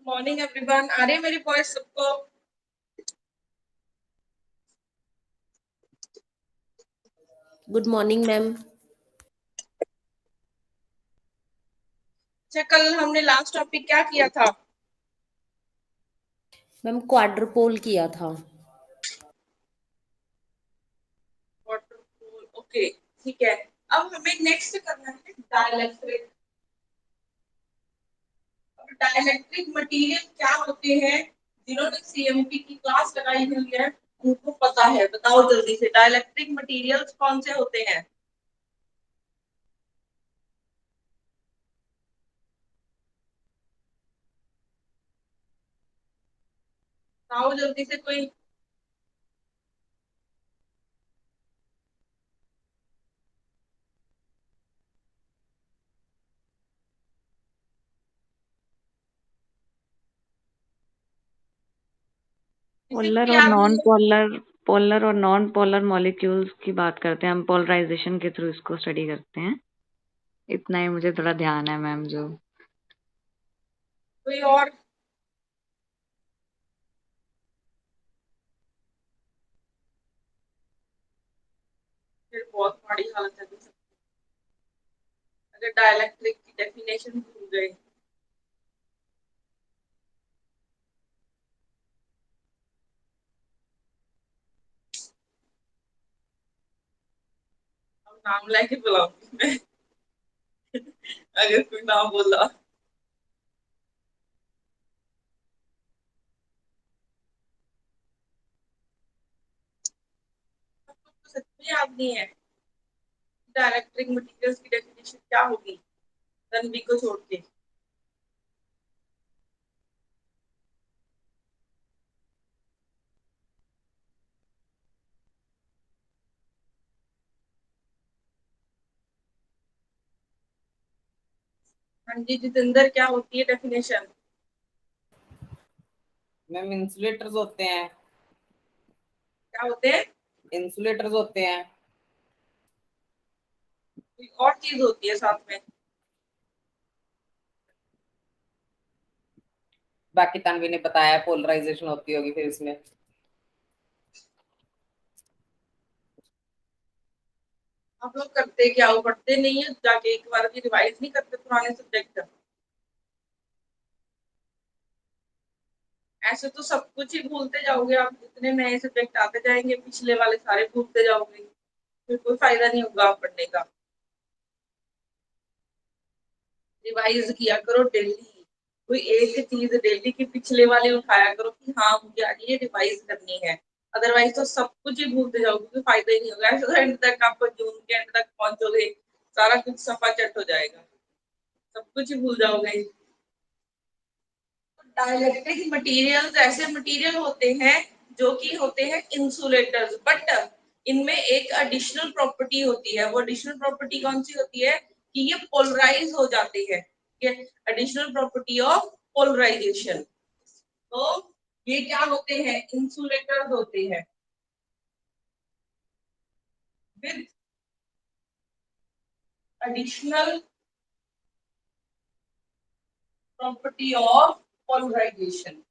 Morning everyone. आ रही है मेरी वॉइस सबको? Good morning ma'am. अच्छा, कल हमने लास्ट टॉपिक क्या किया था? मैम क्वाड्रपोल किया था। वाटरफॉल। ओके, ठीक है। अब हमें नेक्स्ट करना है डाइलेक्ट्रिक। अब डाइलेक्ट्रिक मटेरियल क्या होते हैं? जिन्होंने सीएमपी की क्लास लगाई हुई है उनको पता है। बताओ जल्दी से, डाइलेक्ट्रिक मटेरियल्स कौन से होते हैं? बताओ जल्दी से कोई। किसी को पोलर और याद नहीं नॉन है? पोलर पोलर और नॉन पोलर मॉलिक्यूल्स की बात करते हैं हम। पोलराइजेशन के थ्रू इसको स्टडी करते हैं। इतना ही मुझे थोड़ा ध्यान है मैम। जो कोई और? फिर बहुत बड़ी हालत है अगर डाइलेक्ट्रिक की डेफिनेशन भूल गए। अब नाम लेके बुलाऊंगी मैं अगर कोई नाम बोला। तो सच में याद नहीं है डाइलेक्ट्रिक मटेरियल्स की डेफिनेशन क्या होगी, तन्वी को छोड़ के। हाँ जी जितेंद्र, क्या होती है डेफिनेशन? मैम इंसुलेटर्स होते हैं। क्या होते हैं? इंसुलेटर्स होते हैं। कोई और चीज होती है साथ में? बाकी तन्वी ने बताया पोलराइजेशन होती होगी फिर इसमें। आप लोग करते क्या हो? पढ़ते नहीं है? जाके एक बार भी रिवाइज नहीं करते पुराने सब्जेक्ट? ऐसे तो सब कुछ ही भूलते जाओगे आप। जितने नए सब्जेक्ट आते जाएंगे पिछले वाले सारे भूलते जाओगे। फिर कोई फायदा नहीं होगा आप पढ़ने का। रिवाइज किया करो डेली। कोई एक चीज डेली की पिछले वाले उठाया करो कि हाँ मुझे आज ये रिवाइज करनी है। अदरवाइज तो सब कुछ ही भूलते जाओगे, कोई फायदा ही नहीं होगा। ऐसे तो एंड तक आप जून के एंड तक पहुंचोगे, सारा कुछ सफा चट हो जाएगा, सब कुछ ही भूल जाओगे। डाइलेक्ट्रिक मटेरियल्स ऐसे मटेरियल होते हैं जो कि होते हैं इंसुलेटर्स, बट इनमें एक एडिशनल प्रॉपर्टी होती है। वो एडिशनल प्रॉपर्टी कौन सी होती है? कि ये पोलराइज हो जाते हैं। Additional property of polarisation. तो ये क्या होते हैं? इंसुलेटर्स होते हैं with additional property of polarisation.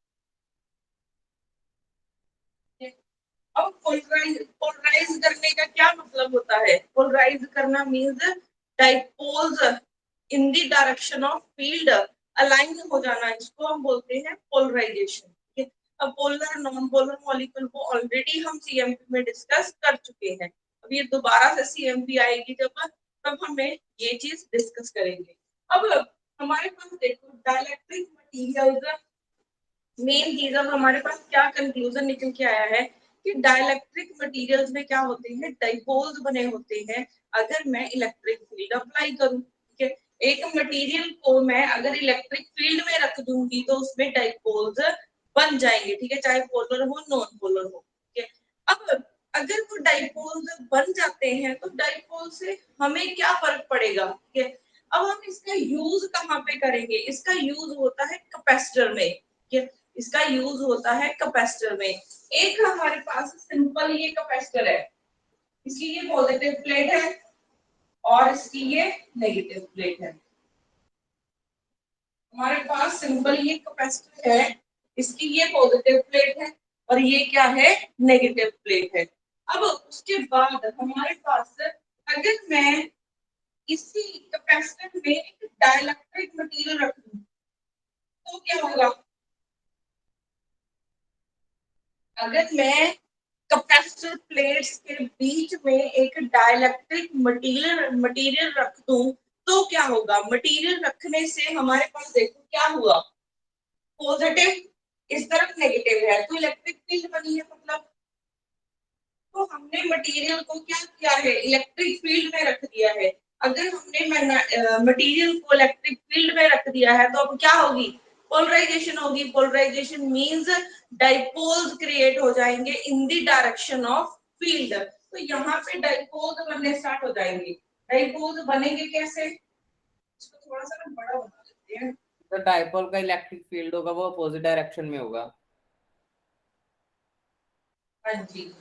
अब पोलराइज करने का क्या मतलब होता है? पोलराइज करना means dipoles in the direction of field align हो जाना, इसको हम बोलते हैं पोलराइजेशन। अब पोलर नॉन पोलर मॉलिक्यूल को ऑलरेडी हम सीएमपी में डिस्कस कर चुके हैं। अब ये दोबारा से सीएमपी आएगी जब, तब हमें ये चीज डिस्कस करेंगे। अब हमारे पास देखो डाइलेक्ट्रिक मटेरियल्स, मेन चीज अब हमारे पास क्या कंक्लूजन निकल के आया है कि डाइलेक्ट्रिक मटेरियल्स में क्या होते हैं? डाइपोल्स बने होते हैं। अगर मैं इलेक्ट्रिक फील्ड अप्लाई करूं, ठीक है, एक मटेरियल को मैं अगर इलेक्ट्रिक फील्ड में रख दूंगी तो उसमें डाइपोल्स बन जाएंगे, ठीक है, चाहे पोलर हो नॉन पोलर हो, ठीक है। अब अगर वो डाइपोल्स बन जाते हैं तो डाइपोल से हमें क्या फर्क पड़ेगा, ठीक है। अब हम इसका यूज कहाँ पे करेंगे? इसका यूज होता है कैपेसिटर में, ठीक है। इसका यूज होता है कैपेसिटर में। एक हमारे पास सिंपल ये कैपेसिटर है, इसकी ये पॉजिटिव प्लेट है और इसकी ये नेगेटिव प्लेट है। हमारे पास सिंपल ये कैपेसिटर है, इसकी ये पॉजिटिव प्लेट है और ये क्या है, नेगेटिव प्लेट है। अब उसके बाद हमारे पास अगर मैं इसी कैपेसिटर में एक डाइलेक्ट्रिक मटेरियल रख दूं तो क्या होगा? अगर मैं कैपेसिटर प्लेट्स के बीच में एक डाइलेक्ट्रिक मटेरियल रख दूं तो क्या होगा? मटेरियल रखने से हमारे पास देखो क्या हुआ, पॉजिटिव इस तरफ नेगेटिव है तो इलेक्ट्रिक फील्ड बनी है। मतलब तो हमने मटेरियल को क्या किया है, इलेक्ट्रिक फील्ड में रख दिया है। अगर हमने मटेरियल को इलेक्ट्रिक फील्ड में रख दिया है तो अब क्या होगी, पोलराइजेशन होगी। पोलराइजेशन मींस डाइपोल्स क्रिएट हो जाएंगे इन द डायरेक्शन ऑफ फील्ड। तो यहाँ पे डाइपोल्स बनने स्टार्ट हो जाएंगे। डाइपोल्स बनेंगे कैसे, इसको थोड़ा सा ना बड़ा बना देते हैं। तो डाइपोल का इलेक्ट्रिक फील्ड होगा वो अपोजिट डायरेक्शन में होगा। हाँ जी,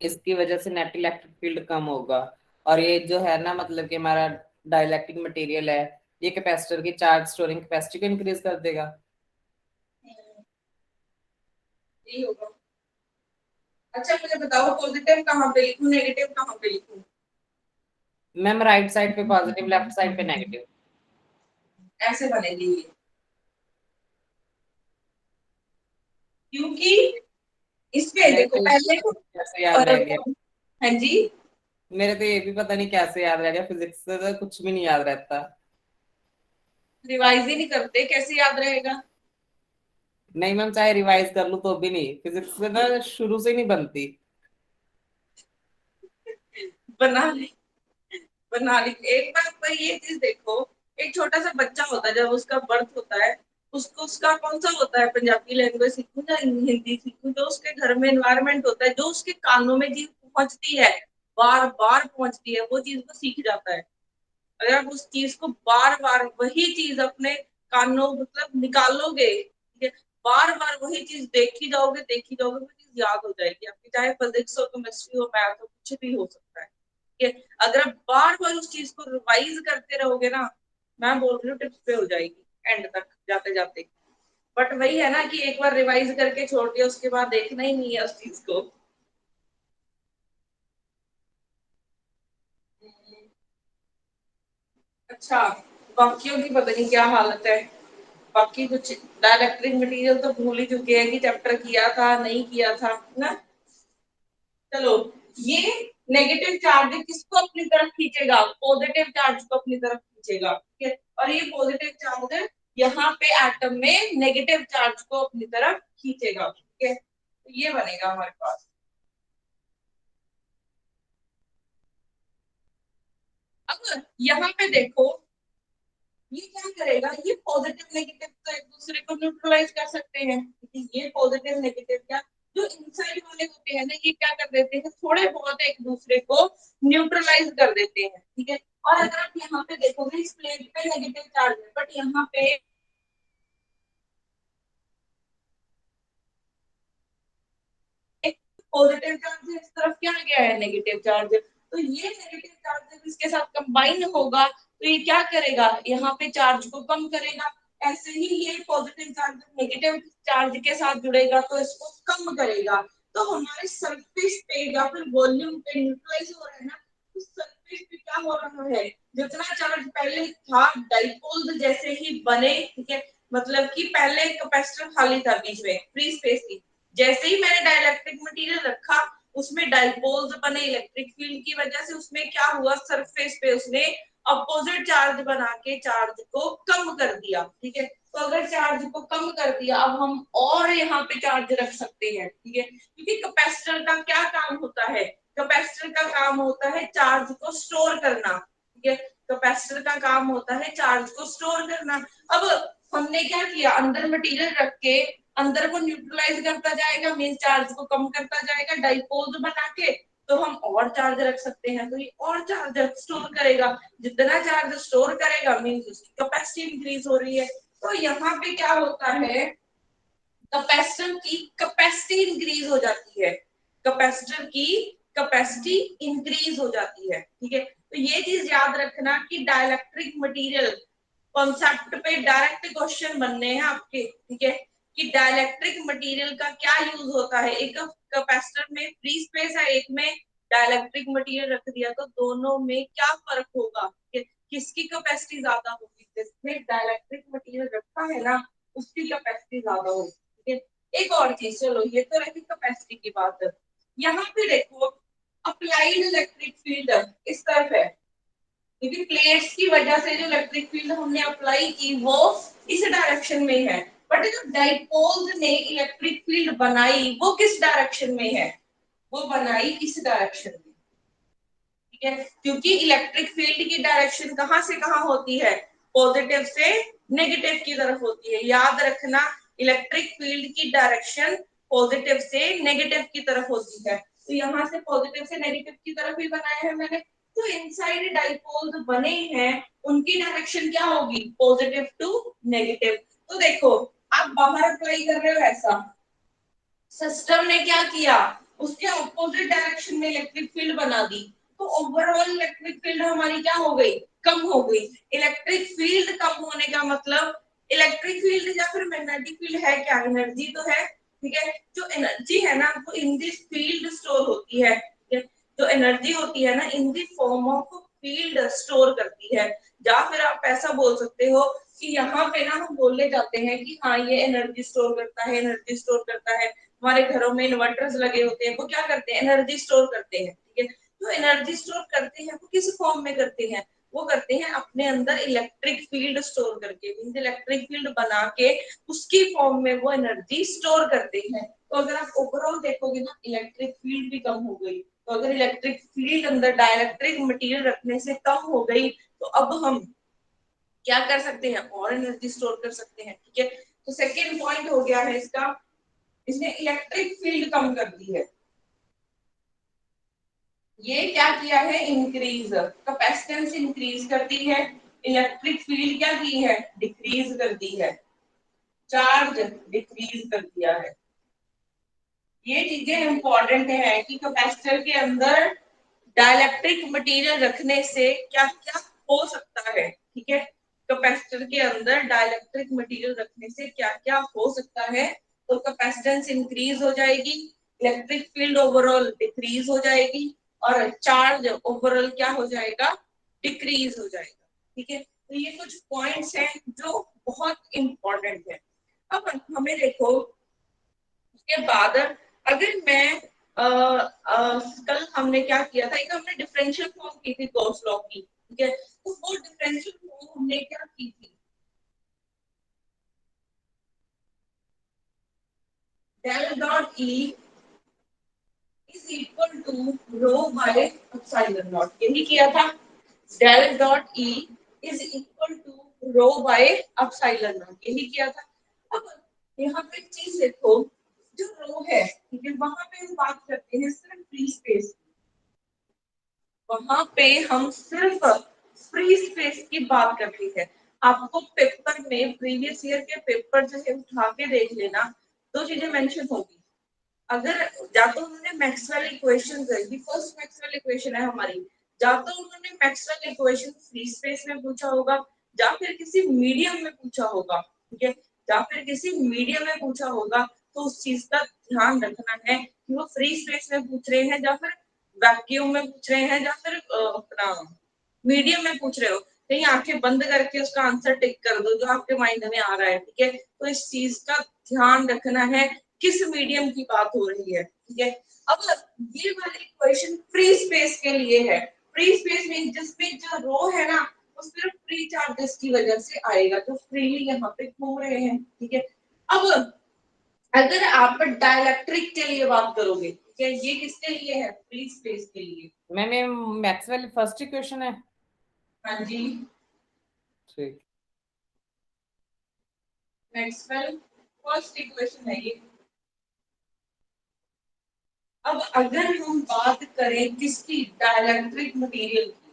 इसकी वजह से नेट इलेक्ट्रिक फील्ड कम होगा। और ये जो है ना, मतलब कि हमारा डाइलेक्ट्रिक मटेरियल है, ये कैपेसिटर की चार्ज स्टोरिंग कैपेसिटी को इंक्रीज कर देगा। यही होगा। अच्छा मुझे बताओ पॉजिटिव कहाँ पे लिखूं, नेगेटिव कहाँ पे लिखूं? मैम राइट साइड पे पॉजिटिव, लेफ्ट साइड पे नेगेटिव। ऐसे बनेगी ये, क्योंकि इसमें मेरे देखो तो ये पहले कैसे याद रह गया, हाँ जी, मेरे तो ये भी पता नहीं कैसे याद रह गया, फिजिक्स से तो कुछ भी नहीं याद रहता। रिवाइज ही नहीं करते, कैसे याद रहेगा? नहीं मैम, चाहे रिवाइज कर लूं तो भी नहीं, फिजिक्स से ना शुरू से नहीं बनती। बना ली, बना ली। एक बार पर ये चीज देखो, एक छोटा सा बच्चा होता है जब उसका बर्थ होता है, उसको उसका कौन सा होता है, पंजाबी लैंग्वेज सीखूं या हिंदी सीखूं, जो उसके घर में एनवायरमेंट होता है, जो उसके कानों में चीज पहुंचती है, बार बार पहुंचती है, वो चीज को सीख जाता है। अगर आप उस चीज को बार बार वही चीज अपने कानों मतलब निकालोगे, ठीक है, बार बार वही चीज देखी जाओगे, वो चीज याद हो जाएगी आपकी, चाहे फिजिक्स हो, केमिस्ट्री हो, मैथ हो, कुछ भी हो सकता है। ठीक है, अगर आप बार बार उस चीज को रिवाइज करते रहोगे ना, मैं बोल रही हूँ टिप्स पे हो जाएगी एंड तक जाते जाते। बट वही है ना कि एक बार रिवाइज करके छोड़ दिया उसके बाद देखना ही नहीं है उस चीज को। अच्छा, बाकियों की पता नहीं क्या हालत है, बाकी कुछ डाइलेक्ट्रिक मटेरियल तो भूल ही चुके हैं कि चैप्टर किया था नहीं किया था ना। चलो, ये नेगेटिव चार्ज किसको अपनी तरफ खींचेगा, पॉजिटिव चार्ज को अपनी तरफ खींचेगा, ठीक है, और ये पॉजिटिव चार्ज यहाँ पे एटम में नेगेटिव चार्ज को अपनी तरफ खींचेगा, ठीक है, तो ये बनेगा हमारे पास। अब यहाँ पे देखो, ये क्या करेगा, ये पॉजिटिव नेगेटिव तो एक दूसरे को न्यूट्रलाइज कर सकते हैं, ये पॉजिटिव नेगेटिव क्या, जो इनसाइड वाले होते हैं ना, ये क्या कर देते हैं, थोड़े बहुत एक दूसरे को न्यूट्रलाइज कर देते हैं, ठीक है। और अगर आप यहाँ पे देखोगे इस प्लेट पे नेगेटिव चार्ज है, बट यहाँ पे एक पॉजिटिव चार्ज है, इस तरफ क्या गया है, नेगेटिव चार्ज। तो ये नेगेटिव चार्ज इसके साथ कंबाइन होगा तो ये क्या करेगा, यहाँ पे चार्ज को कम करेगा। ऐसे ही ये पॉजिटिव चार्ज नेगेटिव चार्ज के साथ जुड़ेगा तो इसको कम करेगा। तो हमारे सरफेस पे या फिर वॉल्यूम पे न्यूट्रलाइज हो रहा है ना, तो सरफेस पे क्या हो रहा है, जितना चार्ज पहले था डाइपोल जैसे ही बने, ठीक है, मतलब कि पहले कैपेसिटर खाली था, बीच में फ्री स्पेस थी, जैसे ही मैंने डाइलेक्ट्रिक मटेरियल रखा उसमें डाइपोल्स बने, इलेक्ट्रिक फील्ड की वजह से उसमें क्या हुआ, सरफेस पे उसने अपोजिट चार्ज बना के चार्ज को कम कर दिया, ठीक है। तो अगर चार्ज को कम कर दिया, अब हम और यहाँ पे चार्ज रख सकते हैं, ठीक है, क्योंकि कैपेसिटर का क्या काम होता है, कैपेसिटर का काम होता है चार्ज को स्टोर करना, ठीक है, कैपेसिटर का काम होता है चार्ज को स्टोर करना। अब हमने क्या किया, अंदर मटेरियल रख के अंदर को न्यूट्रलाइज करता जाएगा, मीन चार्ज को कम करता जाएगा डाइपोल बना के, तो हम और चार्ज रख सकते हैं, तो ये और चार्ज स्टोर करेगा, जितना चार्ज स्टोर करेगा मीन उसकी कैपेसिटी इंक्रीज हो रही है। तो यहाँ पे क्या होता है, कैपेसिटर की कैपेसिटी इंक्रीज हो जाती है, कैपेसिटर की कैपेसिटी इंक्रीज हो जाती है, ठीक है। तो ये चीज याद रखना कि डाइलेक्ट्रिक मटेरियल कॉन्सेप्ट पे डायरेक्ट क्वेश्चन बनने हैं आपके, ठीक है, कि डाइलेक्ट्रिक मटेरियल का क्या यूज होता है। एक कैपेसिटर में फ्री स्पेस है, एक में डाइलेक्ट्रिक मटेरियल रख दिया, तो दोनों में क्या फर्क होगा, किसकी कैपेसिटी ज्यादा होगी, जिसमें डाइलेक्ट्रिक मटेरियल रखा है ना उसकी कैपेसिटी ज्यादा होगी, ठीक है। एक और चीज, चलो ये तो रही कैपेसिटी की बात। यहाँ पे देखो अप्लाइड इलेक्ट्रिक फील्ड इस तरफ है, क्योंकि प्लेट्स की वजह से जो इलेक्ट्रिक फील्ड हमने अप्लाई की वो इस डायरेक्शन में है, बट जो डाइपोल्स ने इलेक्ट्रिक फील्ड बनाई वो किस डायरेक्शन में है, वो बनाई इस डायरेक्शन में, ठीक है, क्योंकि इलेक्ट्रिक फील्ड की डायरेक्शन कहां से कहां होती है, पॉजिटिव से नेगेटिव की तरफ होती है। याद रखना इलेक्ट्रिक फील्ड की डायरेक्शन पॉजिटिव से नेगेटिव की तरफ होती है, तो यहाँ से पॉजिटिव से नेगेटिव की तरफ ही बनाया है मैंने। तो इनसाइड डाइपोल्स बने हैं उनकी डायरेक्शन क्या होगी, पॉजिटिव टू नेगेटिव। तो देखो आप बाहर अप्लाई कर रहे हो ऐसा, सिस्टम ने क्या किया, उसके ऑपोजिट डायरेक्शन में इलेक्ट्रिक फील्ड बना दी, तो ओवरऑल इलेक्ट्रिक फील्ड हमारी क्या हो गई, कम हो गई। इलेक्ट्रिक फील्ड कम होने का मतलब, इलेक्ट्रिक फील्ड या फिर मैग्नेटिक फील्ड है क्या, एनर्जी तो है, ठीक है। जो एनर्जी है ना वो इन दिस फील्ड स्टोर होती है, ठीक है? जो एनर्जी होती है ना in the form of field store करती है। या फिर आप ऐसा बोल सकते हो कि यहाँ पे ना हम बोलने जाते हैं कि हाँ ये एनर्जी स्टोर करता है, एनर्जी स्टोर करता है। हमारे घरों में इन्वर्टर्स लगे होते हैं, वो क्या करते हैं, एनर्जी स्टोर करते हैं, ठीक है। तो एनर्जी स्टोर करते हैं वो किस फॉर्म में करते हैं, वो करते हैं अपने अंदर इलेक्ट्रिक फील्ड स्टोर करके, मींस इलेक्ट्रिक फील्ड बना के उसकी फॉर्म में वो एनर्जी स्टोर करते हैं। तो अगर आप ओवरऑल देखोगे ना इलेक्ट्रिक फील्ड भी कम हो गई, तो अगर इलेक्ट्रिक फील्ड अंदर डाइलेक्ट्रिक मटेरियल रखने से कम हो गई, तो अब हम क्या कर सकते हैं, और एनर्जी स्टोर कर सकते हैं, ठीक है। तो सेकेंड पॉइंट हो गया है इसका, इसने इलेक्ट्रिक फील्ड कम कर दी है। ये क्या किया है, इंक्रीज, कैपेसिटेंस इंक्रीज करती है, इलेक्ट्रिक फील्ड क्या की है, डिक्रीज कर दी है, चार्ज डिक्रीज कर दिया है। ये चीजें इंपॉर्टेंट है कि कैपेसिटर के अंदर डाइलेक्ट्रिक मटेरियल रखने से क्या क्या हो सकता है, ठीक है। कैपेसिटर के अंदर डाइलेक्ट्रिक मटेरियल रखने से क्या क्या हो सकता है, तो कैपेसिटेंस इंक्रीज हो जाएगी, इलेक्ट्रिक फील्ड ओवरऑल डिक्रीज हो जाएगी, और चार्ज ओवरऑल क्या हो जाएगा, डिक्रीज हो जाएगा, ठीक है। तो ये कुछ पॉइंट्स हैं जो बहुत इंपॉर्टेंट है। अब हमें देखो उसके बाद अगर मैं कल हमने क्या किया था, एक हमने डिफरेंशियल फॉर्म की थी गॉस लॉ की, ठीक है। तो वो डिफरेंशियल फॉर्म हमने क्या की थी, del dot E is equal to rho by epsilon naught, यही किया था। Del dot E is equal to rho by epsilon naught, यही किया था। अब यहाँ पे एक चीज देखो, जो रो है, ठीक है, वहां पे हम बात करते हैं सिर्फ फ्री स्पेस, वहां पे हम सिर्फ फ्री स्पेस की बात करते हैं। आपको पेपर में प्रीवियस ईयर के पेपर जो है उठा के देख लेना, दो चीजें मेंशन होगी। अगर या तो उन्होंने Maxwell equation, first Maxwell equation है हमारी, या तो उन्होंने मैक्सवेल इक्वेशन फ्री स्पेस में पूछा होगा, या फिर किसी मीडियम में पूछा होगा, ठीक है, या फिर किसी मीडियम में पूछा होगा। तो उस चीज का ध्यान रखना है कि वो फ्री स्पेस में पूछ रहे हैं, या फिर वैक्यूम में पूछ रहे हैं, या फिर अपना मीडियम में पूछ रहे हो। कहीं आंखें बंद करके उसका आंसर टिक कर दो जो आपके माइंड में आ रहा है, ठीक है। तो इस चीज का ध्यान रखना है किस मीडियम की बात हो रही है, ठीक है। अब ये वाली इक्वेशन फ्री स्पेस के लिए है, फ्री स्पेस में जिसमें जो रो है ना वो सिर्फ फ्री चार्जेस की वजह से आएगा, जो फ्रीली यहाँ पे घूम रहे हैं, ठीक है। अब अगर आप डाइलेक्ट्रिक के लिए बात करोगे, ठीक है, ये किसके लिए है, फ्री स्पेस के लिए। मैंने मैक्सवेल फर्स्ट इक्वेशन है, हाँ जी, ठीक, मैक्सवेल फर्स्ट इक्वेशन है ये। अब अगर हम बात करें किसकी, डाइलेक्ट्रिक मटेरियल की,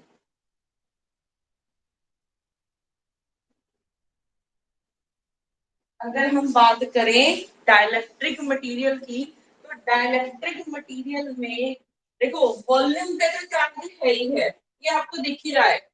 अगर हम बात करें डाइलेक्ट्रिक मटेरियल की, तो डाइलेक्ट्रिक मटेरियल में देखो वॉल्यूम पे तो चार्ज है ही है, ये आपको दिख ही रहा है,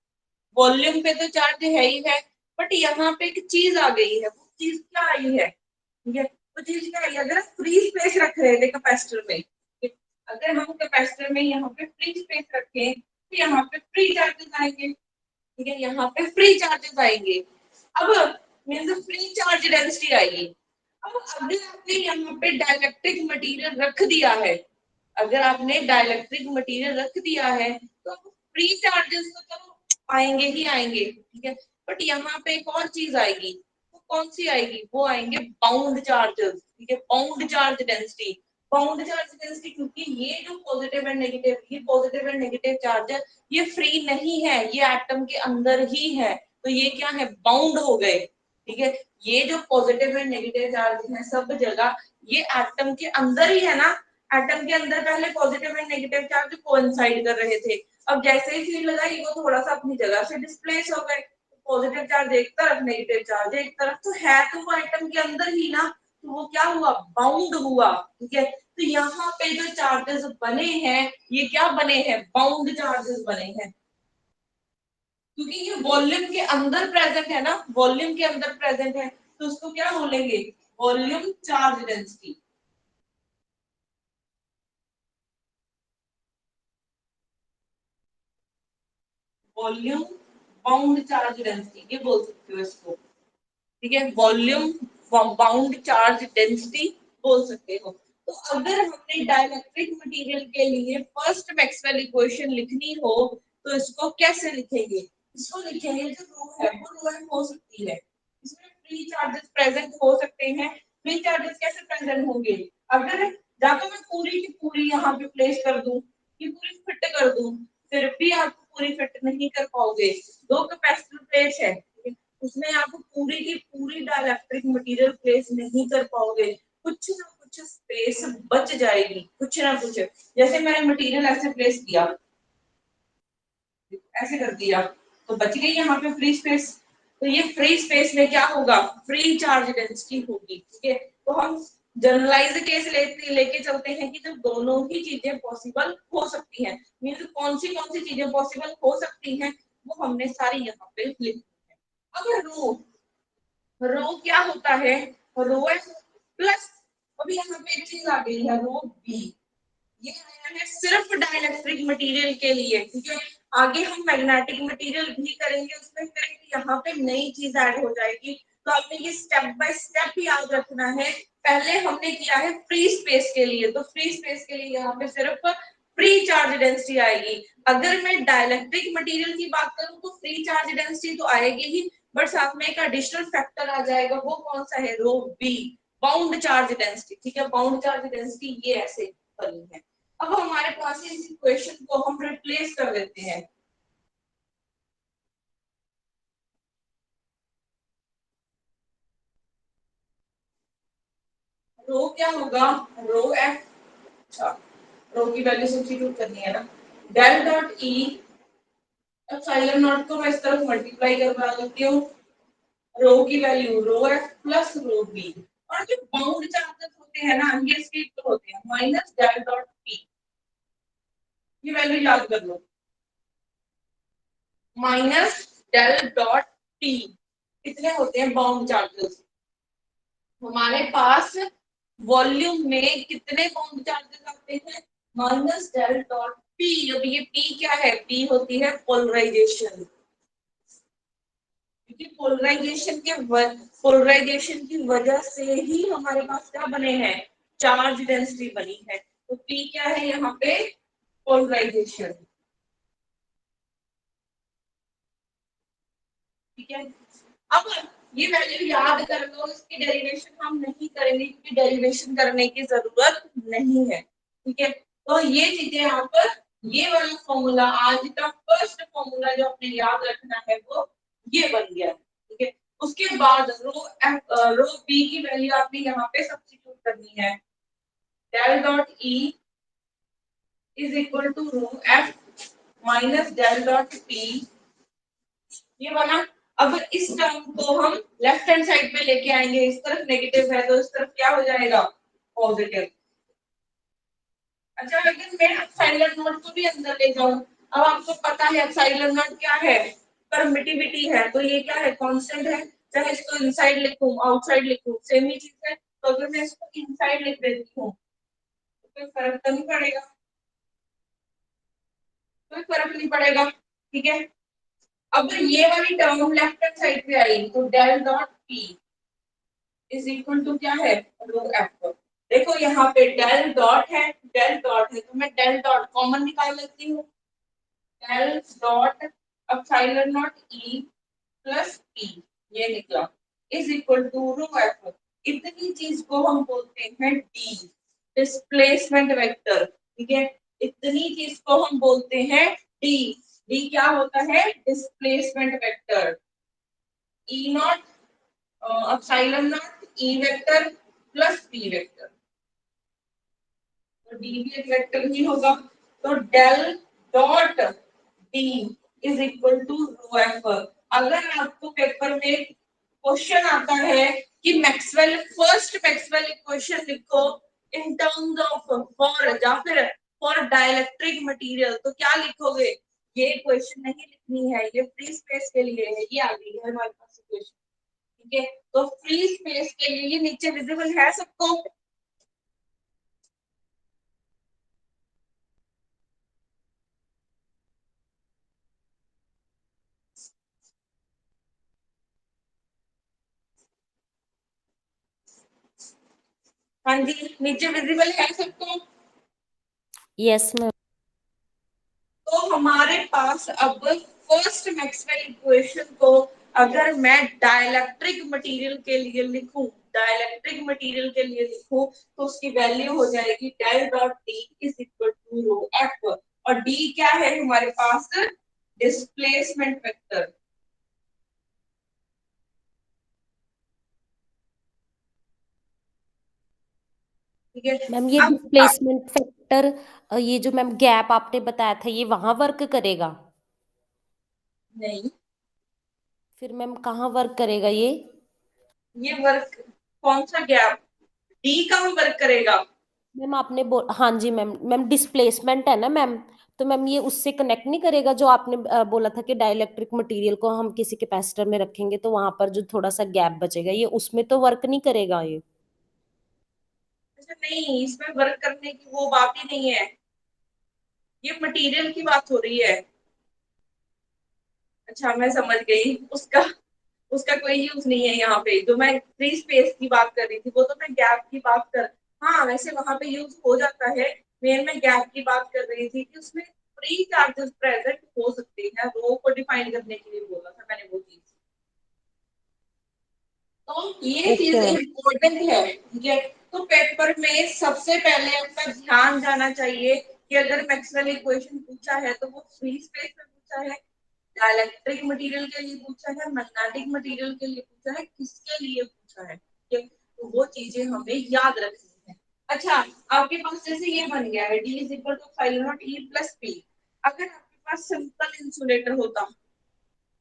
वॉल्यूम पे तो चार्ज है ही है, बट यहाँ पे एक चीज आ गई है। वो चीज क्या आई है, ठीक है, वो चीज क्या आई है, अगर फ्री स्पेस रख रहे थे कैपेसिटर में, ठीक है? अगर हम कैपेसिटर में यहाँ पे फ्री स्पेस रखें तो यहाँ पे फ्री चार्जेस आएंगे, ठीक है, यहाँ पे फ्री चार्जेस आएंगे। अब मीन्स फ्री चार्ज डेंसिटी आएगी। अब अगर आपने यहाँ पे डाइलेक्ट्रिक मटेरियल रख दिया है, अगर आपने डाइलेक्ट्रिक मटेरियल रख दिया है तो फ्री चार्जेस तो चलो आएंगे ही आएंगे, ठीक है, बट यहाँ पे एक और चीज आएगी। वो कौन सी आएगी, वो आएंगे बाउंड चार्जेस, ठीक है, bound charge density. Bound charge density, क्योंकि ये जो पॉजिटिव एंड नेगेटिव, ये पॉजिटिव एंड नेगेटिव चार्ज है, ये फ्री नहीं है, ये एटम के अंदर ही है, तो ये क्या है, बाउंड हो गए, ठीक है। ये जो पॉजिटिव एंड नेगेटिव चार्ज है सब जगह ये एटम के अंदर ही है ना, एटम के अंदर पहले positive and negative charge coincide कर रहे थे, अब जैसे ही फील्ड लगाई वो थोड़ा सा अपनी जगह से डिस्प्लेस हो गए, पॉजिटिव चार्ज एक तरफ, नेगेटिव चार्ज एक तरफ, तो है तो वो एटम के अंदर ही ना, तो वो क्या हुआ, बाउंड हुआ, ठीक है। तो यहाँ पे जो चार्जेस बने हैं ये क्या बने हैं, बाउंड चार्जेस बने हैं, क्योंकि ये वॉल्यूम के अंदर प्रेजेंट है ना, वॉल्यूम के अंदर प्रेजेंट है, तो उसको क्या बोलेंगे, volume charge density. Volume bound charge density ये बोल सकते हो इसको, ठीक है, वॉल्यूम बाउंड चार्ज डेंसिटी बोल सकते हो। तो अगर हमने डाइलेक्ट्रिक मटेरियल के लिए फर्स्ट मैक्सवेल इक्वेशन लिखनी हो तो इसको कैसे लिखेंगे, इसको लिखेंगे जो रो है वो रो एफ हो सकती है, इसमें फ्री चार्जेस प्रेजेंट हो सकते हैं। फ्री चार्जेस कैसे प्रेजेंट होंगे, अगर जाकर मैं पूरी की पूरी यहाँ पे प्लेस कर दूं, ये पूरी फिट कर दूं, फिर भी आप पूरी फिट नहीं कर पाओगे। दो कैपेसिटर प्लेट्स है, उसमें आप पूरी की पूरी डाइलेक्ट्रिक मटेरियल प्लेस नहीं कर पाओगे, कुछ ना कुछ स्पेस बच जाएगी, कुछ ना कुछ। जैसे मैंने मटेरियल ऐसे प्लेस किया, ऐसे कर दिया, तो बच गई यहाँ पे फ्री स्पेस, तो ये फ्री स्पेस में क्या होगा, फ्री चार्ज डेंसिटी होगी, ठीक है। तो हम जनरलाइज केस लेके चलते हैं कि जब दोनों ही चीजें पॉसिबल हो सकती हैं, मीन्स कौन सी चीजें पॉसिबल हो सकती हैं वो हमने सारी यहाँ पे लिखी है। अब रो क्या होता है, रो एफ प्लस, अभी यहाँ पे एक चीज आ गई है रो बी, ये आया है सिर्फ डाइलेक्ट्रिक मटेरियल के लिए, ठीक है। आगे हम मैग्नेटिक मटेरियल भी करेंगे, उसमें फिर यहाँ पे नई चीज ऐड हो जाएगी, तो आपने ये स्टेप बाय स्टेप याद रखना है। पहले हमने किया है फ्री स्पेस के लिए, तो फ्री स्पेस के लिए यहाँ पे सिर्फ फ्री चार्ज डेंसिटी आएगी। अगर मैं डाइलेक्ट्रिक मटेरियल की बात करूं तो फ्री चार्ज डेंसिटी तो आएगी ही, बट साथ में एक एडिशनल फैक्टर आ जाएगा, वो कौन सा है, रो बी, बाउंड चार्ज डेंसिटी, ठीक है। बाउंड चार्ज डेंसिटी ये ऐसे बनी है। अब हमारे पास इस इक्वेशन को हम रिप्लेस कर देते हैं, रो क्या होगा, रो एफ, अच्छा रो की वैल्यू सब्स्टिट्यूट करनी है ना, del dot E epsilon naught को मैं इस तरफ मल्टीप्लाई करवा देती हूँ, रो की वैल्यू रो एफ प्लस रो बी, और जो बाउंड चार्जेस होते हैं ना ये इसके इक्वल होते हैं माइनस डेल डॉट पी, ये वैल्यू याद कर लो, माइनस डेल डॉट टी, कितने होते हैं बाउंड चार्जेस हमारे पास, वॉल्यूम में कितने बाउंड चार्जेस आते हैं, माइनस डेल डॉट पी। अब ये पी क्या है, पी होती है पोलराइजेशन, क्योंकि पोलराइजेशन की वजह से ही हमारे पास क्या बने हैं, चार्ज डेंसिटी बनी है, तो पी क्या है यहाँ पे, पोलराइजेशन, ठीक है। अब ये वैल्यू याद कर लो, इसकी डेरिवेशन हम नहीं करेंगे क्योंकि डेरिवेशन करने की जरूरत नहीं है, ठीक है। तो ये चीजें यहाँ पर, ये वाला फॉर्मूला आज का फर्स्ट फॉर्मूला जो आपने याद रखना है वो ये बन गया, ठीक है। उसके बाद रो बी की वैल्यू आपने यहाँ पे सब्स्टिट्यूट करनी है, del dot E is equal to rho F minus del dot P, ये बना। अब इस टर्म को हम लेफ्ट हैंड साइड पे लेके आएंगे, इस तरफ नेगेटिव है तो इस तरफ क्या हो जाएगा, पॉजिटिव। अच्छा अगर मैं एप्सिलॉन नॉट को भी अंदर ले जाऊं अब आपको पता है एप्सिलॉन नॉट क्या है, परमिटिविटी है, तो ये क्या है, कांस्टेंट है। चाहे इसको इनसाइड लिखूं आउटसाइड लिखूं सेम ही चीज है, तो अगर मैं इसको इनसाइड लिख देती हूँ तो कोई फर्क तो नहीं पड़ेगा, कोई फर्क नहीं पड़ेगा, ठीक है। अब ये वाली टर्म लेफ्ट हैंड साइड पे आई तो del dot P is equal to क्या है, रो एफ। देखो यहाँ पे डेल डॉट है, डेल डॉट है, तो मैं डेल डॉट कॉमन निकाल लेती हूँ, del dot epsilon naught E plus P, ये निकला, is equal to rho F. इतनी चीज को हम बोलते हैं डी, डिस्प्लेसमेंट वेक्टर, ठीक है। इतनी चीज को हम बोलते हैं डी। डी क्या होता है, displacement vector. E naught epsilon naught E vector plus P vector, तो डी भी एक वेक्टर ही होगा। तो del dot D is equal to rho F. अगर आपको पेपर में क्वेश्चन आता है कि मैक्सवेल फर्स्ट मैक्सवेल इक्वेशन लिखो इन टर्म्स ऑफ फॉर या फिर फॉर डाइलेक्ट्रिक मटेरियल, तो क्या लिखोगे, ये क्वेश्चन नहीं लिखनी है, ये फ्री स्पेस के लिए है, ये आ गई है हमारे पास इक्वेशन, ठीक है। तो फ्री स्पेस के लिए ये नीचे विजिबल है सबको, हाँ जी नीचे विजिबल है सबको। Yes ma'am. तो हमारे पास अब फर्स्ट मैक्सवेल इक्वेशन को अगर मैं डाइलेक्ट्रिक मटेरियल के लिए लिखूं, डाइलेक्ट्रिक मटेरियल के लिए लिखूं तो उसकी वैल्यू हो जाएगी del dot D is equal to rho F. और डी क्या है हमारे पास, डिस्प्लेसमेंट वेक्टर, ठीक है। मैम ये अब डिस्प्लेसमेंट फैक्टर, ये जो मैम गैप आपने बताया था ये वहां वर्क करेगा? नहीं, फिर मैम कहाँ वर्क करेगा ये वर्क कौन सा गैप, डी का वर्क करेगा। मैम आपने हाँ जी मैम, मैम डिस्प्लेसमेंट है ना मैम, तो मैम ये उससे कनेक्ट नहीं करेगा जो आपने बोला था कि डाइलेक्ट्रिक मटेरियल को हम किसी कैपेसिटर में रखेंगे तो वहां पर जो थोड़ा सा गैप बचेगा ये उसमें तो वर्क नहीं करेगा ये? अच्छा नहीं, इसमें वर्क करने की वो बात ही नहीं है, ये मटेरियल की बात हो रही है। अच्छा मैं समझ गई, उसका उसका कोई यूज नहीं है यहाँ पे, जो मैं फ्री स्पेस की बात कर रही थी वो तो मैं गैप की बात कर, हाँ वैसे वहां पे यूज हो जाता है, मैं गैप की बात कर रही थी कि उसमें फ्री चार्जेस प्रेजेंट हो सकते हैं, रो को डिफाइन करने के लिए बोला था मैंने वो चीज। तो ये ओके चीज मैम। इम्पोर्टेंट है, ठीक है। तो पेपर में सबसे पहले आपका ध्यान जाना चाहिए कि अगर मैक्सवेल इक्वेशन पूछा है तो वो फ्री स्पेस में पूछा है, डाइलेक्ट्रिक मटेरियल के लिए पूछा है, मैग्नेटिक मटेरियल के लिए पूछा है, किसके लिए पूछा है, ठीक है? तो वो चीजें हमें याद रखनी है। अच्छा आपके पास जैसे ये बन गया है D is equal to five naught E plus P, अगर आपके पास सिंपल इंसुलेटर होता,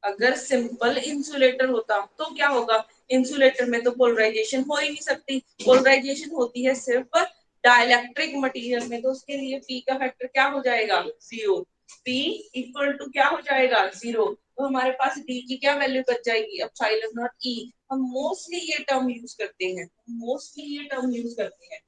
अगर सिंपल इंसुलेटर होता तो क्या होगा, इंसुलेटर में तो पोलराइजेशन हो ही नहीं सकती, पोलराइजेशन होती है सिर्फ डाइलेक्ट्रिक मटेरियल में, तो उसके लिए पी का फैक्टर क्या हो जाएगा, जीरो। पी इक्वल टू क्या हो जाएगा, जीरो, तो हमारे पास डी की क्या वैल्यू बच जाएगी, एप्सिलॉन नॉट ई। हम मोस्टली ये टर्म यूज करते हैं, मोस्टली ये टर्म यूज करते हैं,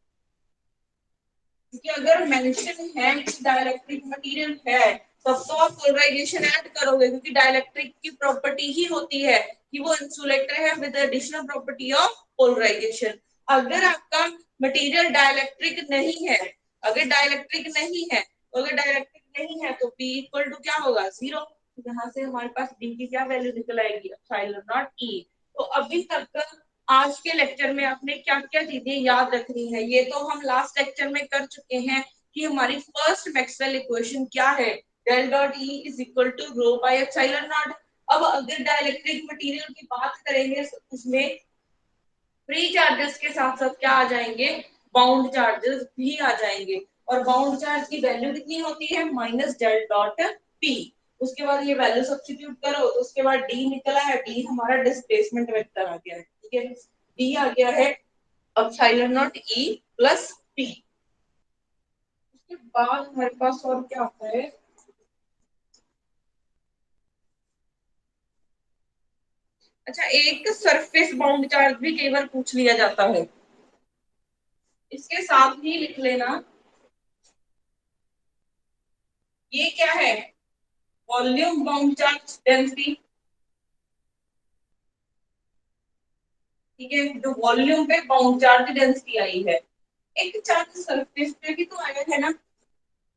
क्योंकि अगर मेंशन है कि डाइलेक्ट्रिक मटेरियल है तब तो आप पोलराइजेशन ऐड करोगे, क्योंकि डाइलेक्ट्रिक की प्रॉपर्टी ही होती है कि वो इंसुलेटर है with additional property of polarization. अगर आपका मटेरियल डाइलेक्ट्रिक नहीं है, अगर डाइलेक्ट्रिक नहीं है, तो अगर डाइलेक्ट्रिक नहीं है तो पी इक्वल टू क्या होगा, जीरो। यहाँ से हमारे पास डी की क्या वैल्यू निकल आएगी, एप्सिलॉन नॉट ई। तो अभी तक आज के लेक्चर में आपने क्या क्या चीजें याद रखनी है, ये तो हम लास्ट लेक्चर में कर चुके हैं कि हमारी फर्स्ट मैक्सवेल इक्वेशन क्या है, del dot E is equal to rho by epsilon naught. अब अगर डाइलेक्ट्रिक मटेरियल की बात करेंगे उसमें फ्री चार्जेस के साथ साथ क्या आ जाएंगे, बाउंड चार्जेस भी आ जाएंगे, और बाउंड चार्ज की वैल्यू कितनी होती है, माइनस डेल डॉट पी। उसके बाद ये वैल्यू सब्स्टिट्यूट करो तो उसके बाद डी निकला है, डी हमारा डिस्प्लेसमेंट वेक्टर आ गया है, ठीक है। डी आ गया है epsilon naught E plus P. उसके बाद हमारे पास और क्या आता है, अच्छा, एक सरफेस बाउंड चार्ज भी कई बार पूछ लिया जाता है, इसके साथ ही लिख लेना, ये क्या है, वॉल्यूम बाउंड चार्ज डेंसिटी। ठीक है, जो वॉल्यूम पे बाउंड चार्ज डेंसिटी आई है, एक चार्ज सरफेस पे भी तो आया है ना,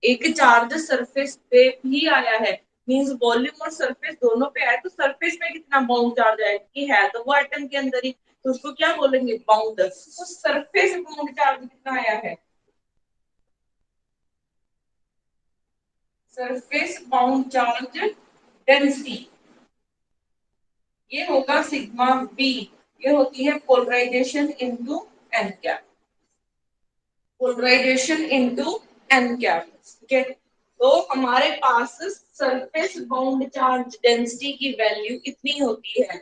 एक चार्ज सरफेस पे भी आया है, मींस वॉल्यूम और सरफेस दोनों पे आया, तो सरफेस पे कितना बाउंड चार्ज आया कि है तो वो एटम के अंदर ही, तो उसको क्या बोलेंगे, बाउंड। तो सरफेस बाउंड चार्ज कितना आया है, सरफेस बाउंड चार्ज डेंसिटी, ये होगा सिग्मा बी, ये होती है polarization into N cap, polarization into N cap. ठीक है, तो हमारे पास सरफेस बाउंड चार्ज डेंसिटी की वैल्यू इतनी होती है,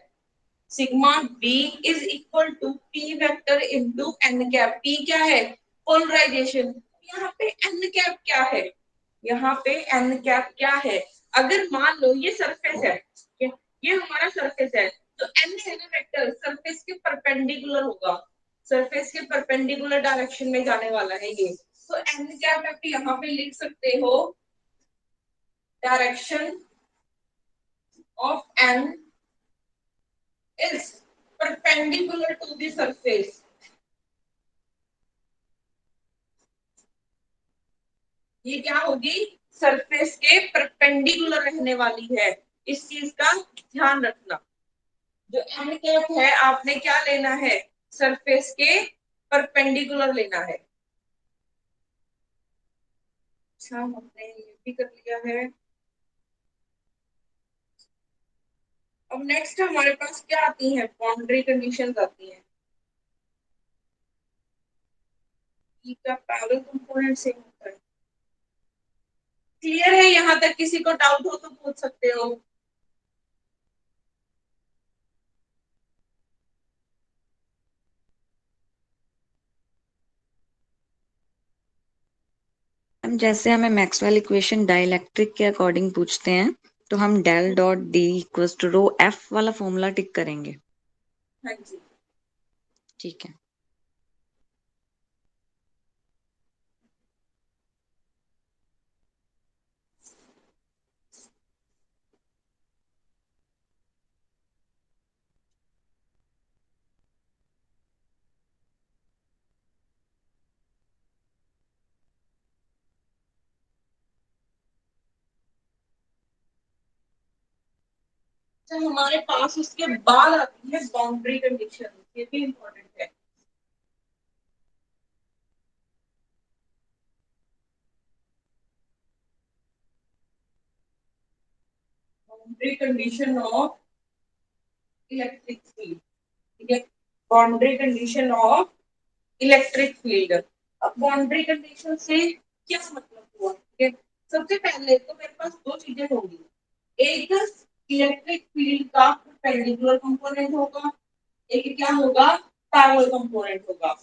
sigma B is equal to P vector into N cap. P क्या है, पोलराइजेशन, यहाँ पे एन कैप क्या है, यहाँ पे एन कैप क्या है, अगर मान लो ये सरफेस है, ठीक है, ये हमारा सरफेस है, तो एन है ना वेक्टर, सरफेस के परपेंडिकुलर होगा, सरफेस के परपेंडिकुलर डायरेक्शन में जाने वाला है ये, तो एन कैप आप यहाँ पे लिख सकते हो, direction of N is perpendicular to the surface. ये क्या होगी, सरफेस के परपेंडिकुलर रहने वाली है, इस चीज का ध्यान रखना। जो एन कैप है आपने क्या लेना है, सरफेस के परपेंडिकुलर लेना है। अच्छा, हमने ये भी कर लिया है। अब नेक्स्ट हमारे पास क्या आती है, बाउंड्री कंडीशंस आती हैं। ई का पैरेलल कंपोनेंट सेम होता है, क्लियर है, यहाँ तक किसी को डाउट हो तो पूछ सकते हो। हम जैसे हमें मैक्सवेल इक्वेशन डाइलेक्ट्रिक के अकॉर्डिंग पूछते हैं, तो हम del dot D equals to rho F वाला फॉर्मूला टिक करेंगे। हाँ जी, ठीक है। तो हमारे पास उसके बाद आती है बाउंड्री कंडीशन, ये भी इंपॉर्टेंट है। Boundary condition of electric field, ठीक है, boundary condition of electric field. अब बाउंड्री कंडीशन से क्या मतलब हुआ, ठीक है, सबसे पहले तो मेरे पास दो चीजें होंगी, एक इलेक्ट्रिक फील्ड का परपेंडिकुलर कंपोनेंट होगा, एक क्या होगा, पैरेलल कंपोनेंट होगा।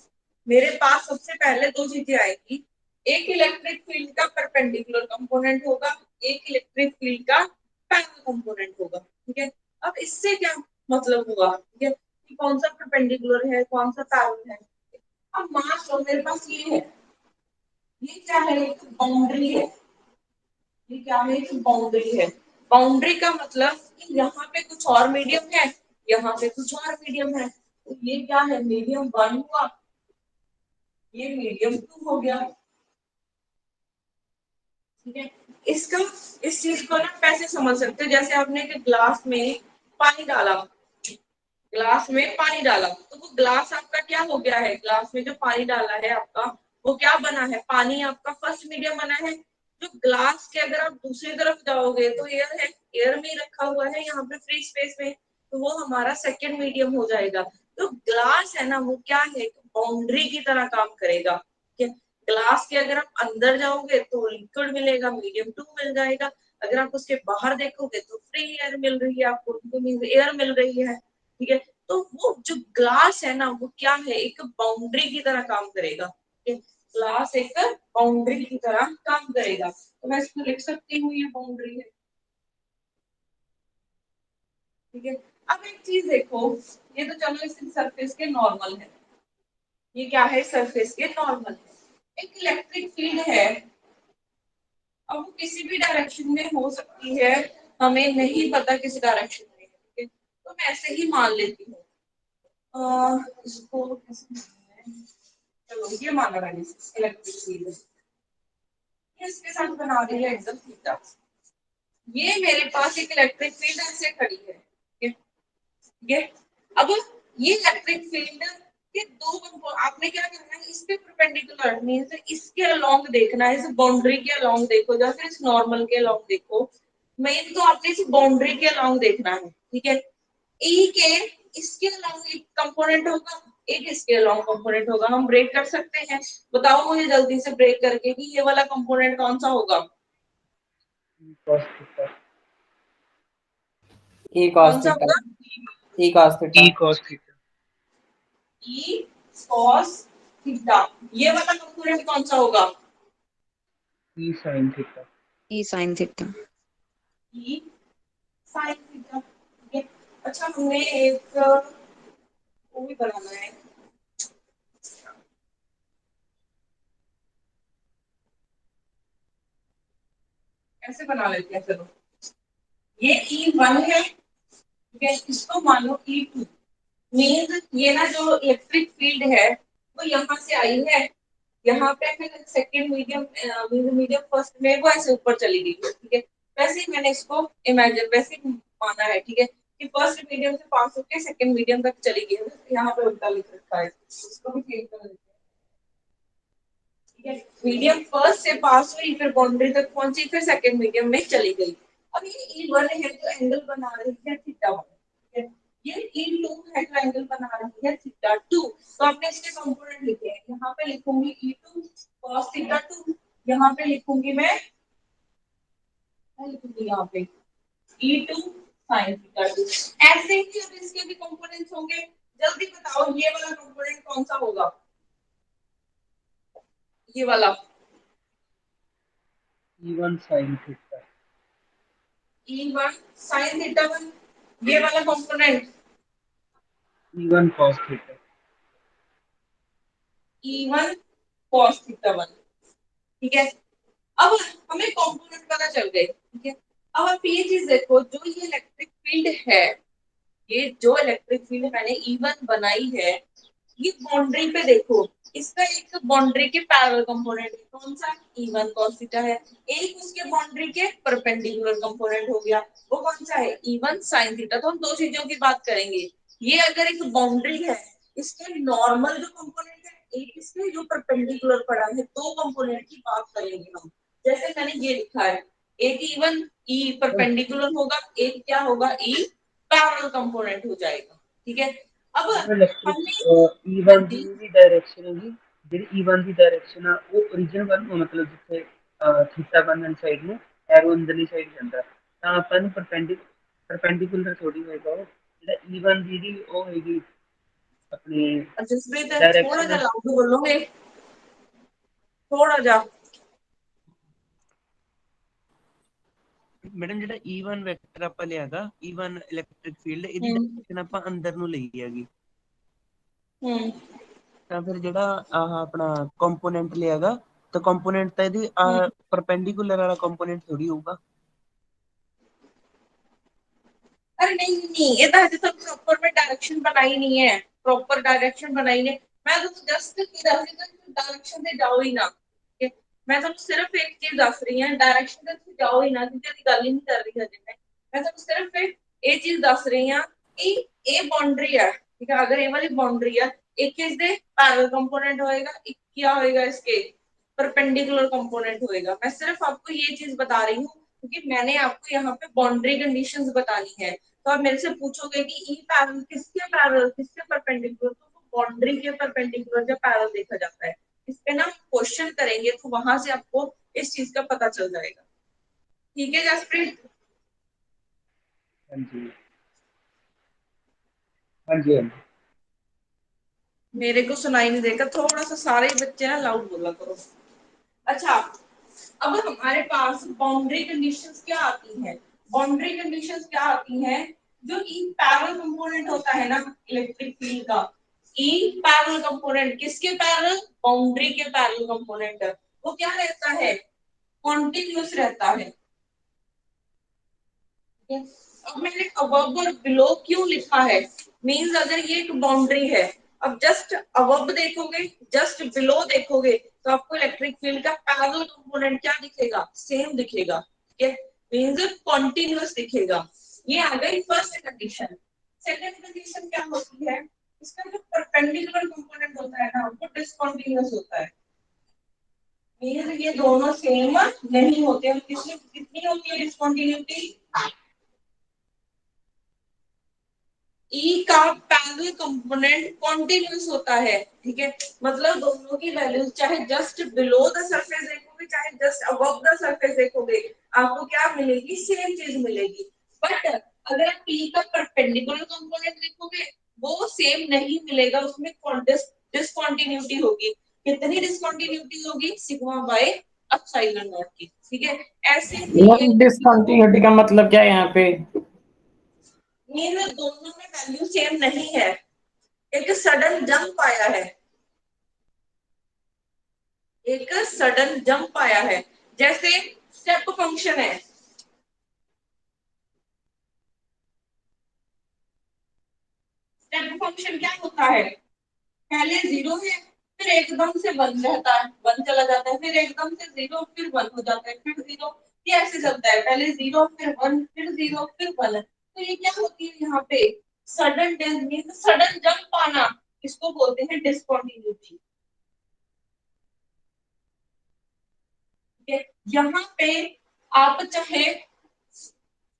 मेरे पास सबसे पहले दो चीजें आएगी, एक इलेक्ट्रिक फील्ड का परपेंडिकुलर कंपोनेंट होगा, एक इलेक्ट्रिक फील्ड का पैरेलल कंपोनेंट होगा। ठीक है, अब इससे क्या मतलब हुआ, ठीक है, कि कौन सा परपेंडिकुलर है कौन सा पैरेलल है। अब मान लो मेरे पास ये है, ये क्या है, एक बाउंड्री है, ये क्या है, एक बाउंड्री है। बाउंड्री का मतलब कि यहाँ पे कुछ और मीडियम है, यहाँ पे कुछ और मीडियम है, तो ये क्या है, मीडियम वन हुआ, ये मीडियम टू हो गया। ठीक है, इसका, इस चीज को ना कैसे समझ सकते हो, जैसे आपने एक ग्लास में पानी डाला, ग्लास में पानी डाला, तो वो ग्लास आपका क्या हो गया है, ग्लास में जो पानी डाला है आपका, वो क्या बना है, पानी आपका फर्स्ट मीडियम बना है। जो ग्लास के अगर आप दूसरी तरफ जाओगे तो एयर है, एयर में ही रखा हुआ है यहाँ पे फ्री स्पेस में, तो वो हमारा सेकेंड मीडियम हो जाएगा। तो ग्लास है ना, वो क्या है, बाउंड्री की तरह काम करेगा। ठीक है, ग्लास के अगर आप अंदर जाओगे तो लिक्विड मिलेगा, मीडियम टू मिल जाएगा, अगर आप उसके बाहर देखोगे तो फ्री एयर मिल रही है आपको, एयर मिल रही है। ठीक है, तो वो जो ग्लास है ना, वो क्या है, एक बाउंड्री की तरह काम करेगा। ठीक है, ग्लास एक बाउंड्री की तरह काम करेगा, तो मैं इसको लिख सकती हूँ, ये बाउंड्री है। ठीक है, अब एक चीज देखो, ये तो चलो इस सरफेस के नॉर्मल है, ये क्या है, सरफेस के नॉर्मल है। एक इलेक्ट्रिक फील्ड है, अब वो किसी भी डायरेक्शन में हो सकती है, हमें नहीं पता किस डायरेक्शन में है, ठीक है, तो मैं ऐसे ही मान लेती हूँ। इसको कैसे मानना है? चलो ये माना मैंने इलेक्ट्रिक फील्ड, इसके साथ बना रही है एंगल थीटा। ये मेरे पास एक इलेक्ट्रिक फील्ड ऐसे खड़ी है, ठीक है। अब ये इलेक्ट्रिक फील्ड के दो आपने क्या करना है, इस पे परपेंडिकुलर मींस इसके अलोंग देखना है, इस बाउंड्री के अलोंग देखो या फिर इस नॉर्मल के अलोंग देखो। मेन तो आपने इस बाउंड्री के अलोंग देखना है, ठीक है। ई के इसके अलोंग एक कंपोनेंट होगा, एक इसके अलोंग कंपोनेंट होगा, हम ब्रेक कर सकते हैं। बताओ मुझे जल्दी से ब्रेक करके कि ये वाला कंपोनेंट कौन सा होगा, cos theta, E cos कौन सा theta, होगा? E cos theta, E cos theta, ई cos थीटा। ये वाला कंपोनेंट कौन सा होगा? E sin theta, E sin theta. ई साइन थीटा, ठीक है। अच्छा हमें एक वो भी बनाना है, ऐसे बना लेते हैं चलो। ये E1 है, ठीक है, इसको मान लो E2। मीन्स ये ना जो इलेक्ट्रिक फील्ड है वो यहाँ से आई है, यहाँ पे फिर सेकंड मीडियम मीडियम फर्स्ट में वो ऐसे ऊपर चली गई, ठीक है। वैसे ही मैंने इसको इमेजिन वैसे ही माना है, ठीक है, कि फर्स्ट मीडियम से पास होकर सेकंड मीडियम तक चली गई है। यहाँ पे उल्टा लिख रखा है, इसको भी चेंज कर देते हैं, ठीक है। मीडियम फर्स्ट से पास हुई, फिर बाउंड्री तक पहुंची, फिर सेकंड मीडियम में चली गई। अब ये E1 है तो एंगल बना रही है थीटा1, ठीक है। ये E2 है तो एंगल बना रही है थीटा2। तो आपने इसके कंपोनेंट लिखे हैं, यहाँ पे लिखूंगी E2 cos थीटा2, यहाँ पे लिखूंगी मैं लिखूंगी यहाँ पे E2 sin थीटा2। ऐसे ही अब इसके भी कंपोनेंट्स होंगे। जल्दी बताओ ये वाला कंपोनेंट कौन सा होगा, ये वाला E1 sin theta, E1 sin थीटा1, ये वाला component E1 cos theta, E1 cos थीटा1, ठीक है। अब हमें कंपोनेंट पता चल गए, ठीक है। अब आप ये चीज देखो, जो ये इलेक्ट्रिक फील्ड है, ये जो इलेक्ट्रिक फील्ड मैंने E1 बनाई है, ये बाउंड्री पे देखो, इसका एक बाउंड्री के पैरेलल कंपोनेंट कौन सा, E1 cos थीटा है। एक उसके बाउंड्री के परपेंडिकुलर कंपोनेंट हो गया, वो कौन सा है, E1 sin थीटा। तो हम दो चीजों की बात करेंगे। ये अगर एक बाउंड्री है, इसके नॉर्मल जो कंपोनेंट है, एक इसके जो परपेंडिकुलर पड़ा है, दो कंपोनेंट की बात करेंगे हम। जैसे मैंने ये लिखा है, एक E1 E परपेंडिकुलर होगा, एक क्या होगा, E पैरेलल कंपोनेंट हो जाएगा, ठीक है। अब इलेक्ट्रिक हमने E1 ਦੀ ਡਾਇਰੈਕਸ਼ਨ ਹੈਗੀ, ਜਿਹੜੀ E1 ਦੀ ਡਾਇਰੈਕਸ਼ਨ ਆ ਉਹ ਓਰੀਜਨ ਵੱਲ ਨੂੰ, ਮਤਲਬ ਜਿੱਥੇ ਥੀਟਾ ਵਨ ਸਾਈਡ ਨੂੰ ਐਰੋ ਅੰਦਰਲੀ ਸਾਈਡ ਜਾਂਦਾ, ਤਾਂ ਆਪਾਂ ਨੂੰ ਪਰਪੈਂਡੀਕੂਲਰ ਥੋੜੀ ਹੋਏਗਾ ਉਹ, ਜਿਹੜਾ E1 ਦੀ ਉਹ ਹੋਏਗੀ अपने जसप्रीत थोड़ा डायरेक्शन। जा लाउड बोलोगे, थोड़ा जा। ਮੈਡਮ ਜਿਹੜਾ E1 ਵੈਕਟਰ ਆਪਾਂ ਲਿਆਗਾ, E1 ਇਲੈਕਟ੍ਰਿਕ ਫੀਲਡ, ਇਹਦੀ ਡਾਇਰੈਕਸ਼ਨ ਆਪਾਂ ਅੰਦਰ ਨੂੰ ਲਈ ਹੈਗੀ, ਤਾਂ ਫਿਰ ਜਿਹੜਾ ਆਹ ਆਪਣਾ ਕੰਪੋਨੈਂਟ ਲਿਆਗਾ, ਤਾਂ ਕੰਪੋਨੈਂਟ ਤਾਂ ਇਹਦੀ ਪਰਪੈਂਡੀਕੂਲਰ ਵਾਲਾ ਕੰਪੋਨੈਂਟ ਥੋੜੀ ਹੋਊਗਾ। अरे नहीं नहीं, ये तो अभी तक प्रॉपर में डायरेक्शन बनाई नहीं है, प्रॉपर डायरेक्शन बनाई नहीं। मैं तो जस्ट डायरेक्शन से जाओ ही ना, ठीक है? मैं तो सिर्फ एक चीज दस रही है, डायरेक्शन से जाओ ही ना, क्योंकि गल ही नहीं कर रही है मैं तो सिर्फ एक ये चीज दस रही हूं कि ये बाउंड्री है, ठीक है। अगर ये वाली बाउंड्री है, एक इसके पैरेलल कंपोनेंट होएगा, एक क्या होएगा, इसके परपेंडिकुलर कंपोनेंट होएगा। मैं सिर्फ आपको ये चीज बता रही हूँ क्योंकि मैंने आपको यहाँ पे बाउंड्री कंडीशंस बतानी है। तो आप मेरे से पूछोगे कि ई पैरेलल किसके परपेंडिकुलर, तो बाउंड्री के परपेंडिकुलर जब पैरेलल देखा जाता है, इस पे ना क्वेश्चन करेंगे तो वहां से आपको इस चीज का पता चल जाएगा, ठीक है जसप्रीत? हाँ जी हाँ जी हाँ जी। मेरे को सुनाई नहीं देगा, थोड़ा सा सारे बच्चे ना लाउड बोला करो। अच्छा, अब हमारे पास बाउंड्री कंडीशंस क्या आती हैं, बाउंड्री कंडीशंस क्या आती हैं जो ई पैरेलल कंपोनेंट होता है ना इलेक्ट्रिक फील्ड का, ई पैरेलल कंपोनेंट किसके पैरेलल, बाउंड्री के पैरेलल कंपोनेंट, वो क्या रहता है, कॉन्टिन्यूस रहता है। अब मैंने अबव और बिलो क्यों लिखा है, मींस अगर ये एक बाउंड्री है, अब जस्ट अबव देखोगे जस्ट बिलो देखोगे तो आपको इलेक्ट्रिक फील्ड का पैरेलल कंपोनेंट क्या दिखेगा, सेम दिखेगा, ठीक है, मींस कॉन्टिन्यूस दिखेगा। ये आ गई फर्स्ट कंडीशन। सेकंड कंडीशन क्या होती है, इसका जो परपेंडिकुलर कंपोनेंट होता है ना वो डिसकंटीन्यूअस होता है, मींस ये दोनों सेम नहीं होते हैं। कितनी होती है डिसकंटिन्यूटी, ई का पैरेलल कंपोनेंट कॉन्टिन्यूस होता है, ठीक है, मतलब दोनों की वैल्यूज चाहे जस्ट बिलो द सरफेस देखोगे चाहे जस्ट अबव द सरफेस देखोगे आपको क्या मिलेगी, सेम चीज मिलेगी। बट अगर आप पी का परपेंडिकुलर कंपोनेंट देखोगे वो सेम नहीं मिलेगा, उसमें डिसकंटिन्यूटी होगी। कितनी डिसकंटिन्यूटी होगी, सिग्मा बाय एप्सिलॉन नॉट की, ठीक है। ऐसे ही एक डिसकंटिन्यूटी का मतलब क्या है यहाँ पे, मीन दोनों में वैल्यू सेम नहीं है, एक सडन जंप आया है, एक सडन जंप आया है, जैसे स्टेप फंक्शन है, स्टेप फंक्शन क्या होता है, पहले जीरो है फिर एकदम से वन रहता है, वन चला जाता है, फिर एकदम से जीरो फिर वन हो जाता है, फिर जीरो, ये ऐसे चलता है, पहले जीरो फिर वन फिर जीरो फिर वन। तो ये क्या होती है यहाँ पे, सडन डेथ, सडन जंप आना, इसको बोलते हैं डिसकंटिन्यूटी। यहाँ पे आप चाहे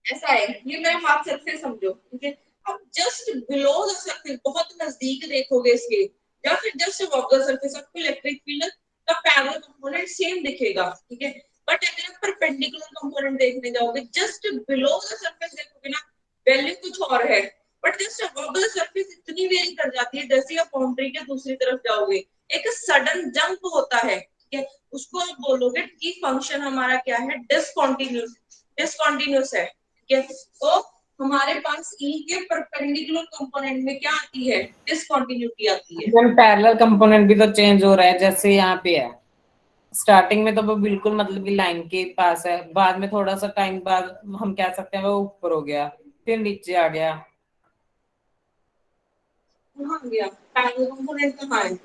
ऐसा है, ये मैं हाथ से समझो, ठीक है, अब जस्ट बिलो द सरफेस बहुत नजदीक देखोगे इसके या फिर जस्ट अबव द सरफेस आपको इलेक्ट्रिक फील्ड का पैरेलल कंपोनेंट सेम दिखेगा, ठीक है। बट अगर आप परपेंडिकुलर कंपोनेंट देखने जाओगे जस्ट बिलो द सरफेस देखोगे ना वैल्यू कुछ और है, but just above the surface इतनी वेरी कर जाती है जैसे आप बाउंड्री के दूसरी तरफ जाओगे एक सडन जंप होता है, ठीक है, उसको आप बोलोगे कि फंक्शन हमारा क्या है, डिसकंटिन्यूस है, ठीक है। तो हमारे पास ई के परपेंडिकुलर कंपोनेंट में क्या आती है, डिसकंटिन्यूटी आती है। पैरेलल कंपोनेंट भी तो चेंज हो रहा है, जैसे यहाँ पे है स्टार्टिंग में तो वो बिल्कुल मतलब कि लाइन के पास है, बाद में थोड़ा सा टाइम बाद हम कह सकते हैं वो ऊपर हो गया फिर नीचे आ गया। कहाँ गया पैरेलल कंपोनेंट, कहाँ है,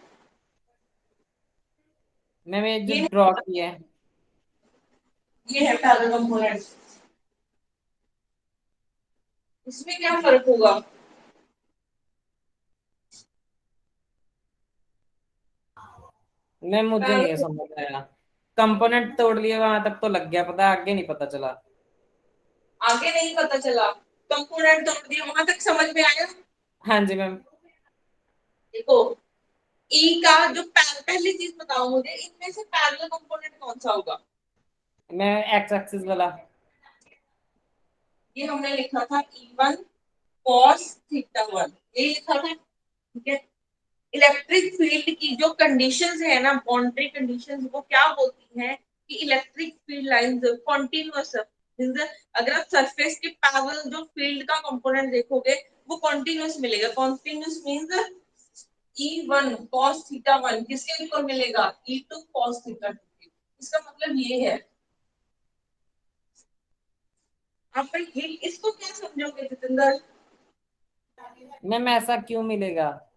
मैंने जो ये ड्रॉ किया है ये है पैरेलल कंपोनेंट, इसमें क्या फर्क होगा, मैं मुझे नहीं पैरेलल समझ आया, कंपोनेंट तोड़ लिए वहां तक तो लग गया पता, आगे नहीं पता चला। आगे नहीं पता चला, कंपोनेंट तोड़ दिया वहां तक समझ में आया। हाँ जी मैम। देखो ई का जो पहली चीज बताओ मुझे, इनमें से पैरेलल कंपोनेंट कौन सा होगा, मैं एक्स एक्सिस वाला, ये हमने लिखा था E1 cos थीटा 1, ये लिखा था, ठीक है। इलेक्ट्रिक फील्ड की जो कंडीशंस है ना बाउंड्री कंडीशंस वो क्या बोलती हैं कि इलेक्ट्रिक फील्ड लाइंस कॉन्टिन्यूअस, अगर आप सरफेस के पैरेलल जो फील्ड का कंपोनेंट देखोगे वो कॉन्टिन्यूअस मिलेगा, continuous means E1 cos theta 1 किसके ऊपर मिलेगा, E2 cos थीटा 2, इसका मतलब ये है। आप ये इसको क्या समझोगे जितेंद्र, मैम ऐसा क्यों मिलेगा,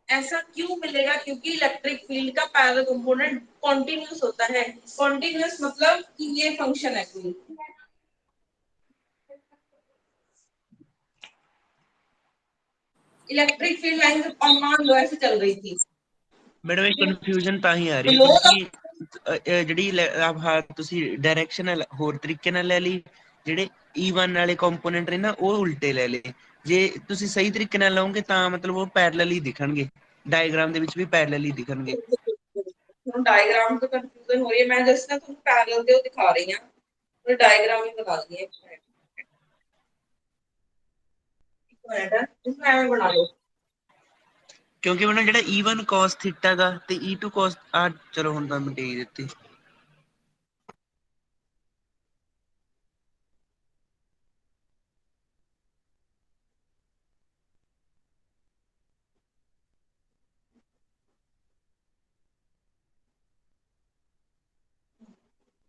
ऐसा क्यों मिलेगा, क्योंकि इलेक्ट्रिक फील्ड का पैरेलल कंपोनेंट कॉन्टिन्यूअस होता है, कॉन्टिन्यूअस मतलब कि ये फंक्शन है कोई, इलेक्ट्रिक फील्ड लाइन मान लो ऐसे चल रही थी, ਮੈਡਮ ਇਹ ਕਨਫਿਊਜ਼ਨ ਤਾਂ ਹੀ ਆ ਰਹੀ Below ਹੈ ਕਿਉਂਕਿ ਜਿਹੜੀ ਆਹ ਤੁਸੀਂ ਡਾਇਰੈਕਸ਼ਨ ਹੋਰ ਤਰੀਕੇ ਨਾਲ ਲੈ ਲਈ, ਜਿਹੜੇ E1 ਵਾਲੇ ਕੰਪੋਨੈਂਟ ਨੇ ਨਾ ਉਹ ਉਲਟੇ ਲੈ ਲਏ, ਜੇ ਤੁਸੀਂ ਸਹੀ ਤਰੀਕੇ ਨਾਲ ਲਾਓਗੇ ਤਾਂ ਮਤਲਬ ਉਹ ਪੈਰਲਲ ਹੀ ਦਿਖਣਗੇ, ਡਾਇਗਰਾਮ ਦੇ ਵਿੱਚ ਵੀ ਪੈਰਲਲ ਹੀ ਦਿਖਣਗੇ। ਹੁਣ ਡਾਇਗਰਾਮ ਤੋਂ ਕਨਫਿਊਜ਼ਨ ਹੋ ਰਹੀ ਹੈ, ਮੈਂ ਜਸਟ ਨਾ ਤੁਹਾਨੂੰ ਪੈਰਲਲ ਦੇ ਉਹ ਦਿਖਾ ਰਹੀ ਹਾਂ, ਮੈਂ ਡਾਇਗਰਾਮ ਹੀ ਬਣਾ ਰਹੀ ਹਾਂ, ਇੱਕ ਮਿੰਟ इसमें ਐਵੇਂ ਬਣਾ ਲਓ, ਕਿਉਂਕਿ ਉਹਨਾਂ ਜਿਹੜਾ E1 cos ਥੀਟਾ ਦਾ ਤੇ E2 cos ਆ ਚਲੋ ਹੁਣ ਤਾਂ ਮਿਟੇ ਹੀ ਦਿੱਤੀ।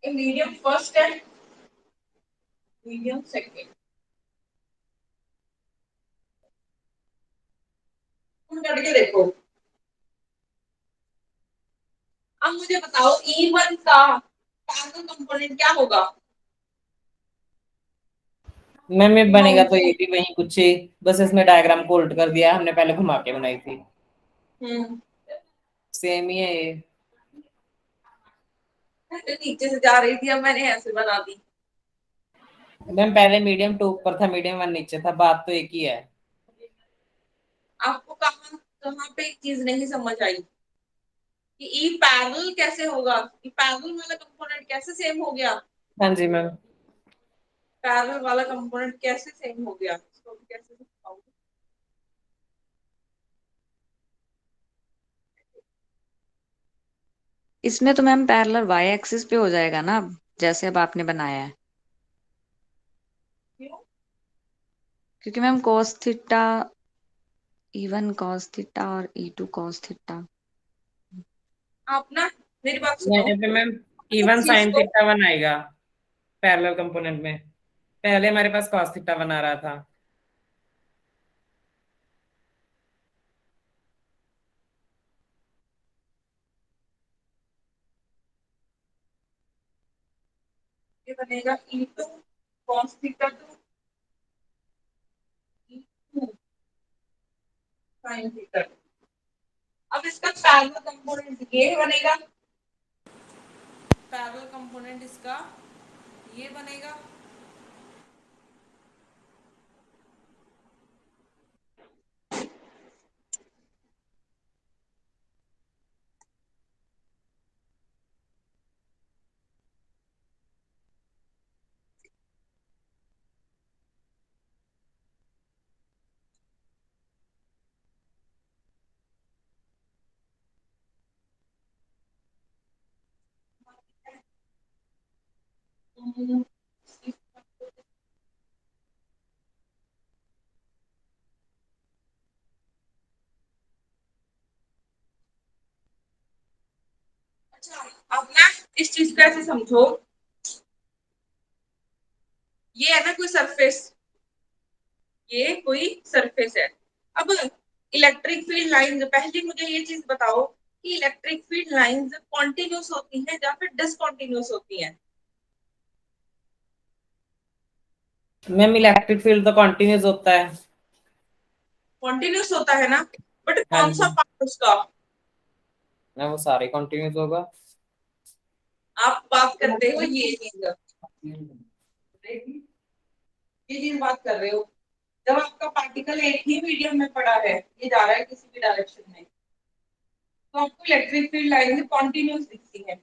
ये मीडियम फर्स्ट है, मीडियम सेकेंड। तुम करके देखो। अब मुझे बताओ E1 का पैरेलल कंपोनेंट क्या होगा? मैम ये बनेगा तो ये इमाउंट। भी वही कुछ ही, बस इसमें डायग्राम को उल्ट कर दिया, हमने पहले घुमा के बनाई थी। सेम ही है ये। नीचे से जा रही थी, अब मैंने ऐसे बना दी। मैम पहले मीडियम 2 ऊपर था, मीडियम 1 नीचे था, बात तो एक ही है। आपको कहाँ कहाँ पे एक चीज नहीं समझ आई कि ई पैरेलल कैसे होगा? ई पैरेलल वाला कंपोनेंट कैसे सेम हो गया? हाँ जी मैम। पैरेलल वाला कंपोनेंट कैसे सेम हो गया, इसको भी कैसे समझाऊं? इसमें तो मैम पैरेलल वाई एक्सिस पे हो जाएगा ना, अब जैसे अब आपने बनाया है, क्यों? क्योंकि ma'am cos theta E1 cos theta और E2 cos थीटा। आप ना मेरी बात सुनो। यहाँ पे मैम इस इवन चीज साइन को थीटा 1 आएगा पैरेलल कंपोनेंट में। पहले हमारे पास cos थीटा 1 आ रहा था। ये बनेगा E2 cos theta 2 E2 sin theta 2। अब इसका पैरेलल कंपोनेंट ये बनेगा, पैरेलल कंपोनेंट इसका ये बनेगा। अच्छा, अब ना इस चीज को ऐसे समझो, ये है ना कोई सरफेस, ये कोई सरफेस है। अब इलेक्ट्रिक फील्ड लाइंस, पहले मुझे ये चीज बताओ कि इलेक्ट्रिक फील्ड लाइंस कॉन्टिन्यूस होती हैं या फिर डिसकॉन्टिन्यूस होती हैं? मैम इलेक्ट्रिक फील्ड तो कंटिन्यूस होता है। कॉन्टिन्यूस होता है ना, बट हाँ कौन सा जी पार्ट उसका? मैम, वो सारे कंटिन्यूस होगा। आप बात करते हो ये चीज बात कर रहे हो, जब आपका पार्टिकल एक ही मीडियम में पड़ा है, ये जा रहा है किसी भी डायरेक्शन में, तो आपको इलेक्ट्रिक फील्ड लाइन कॉन्टिन्यूस दिखती है।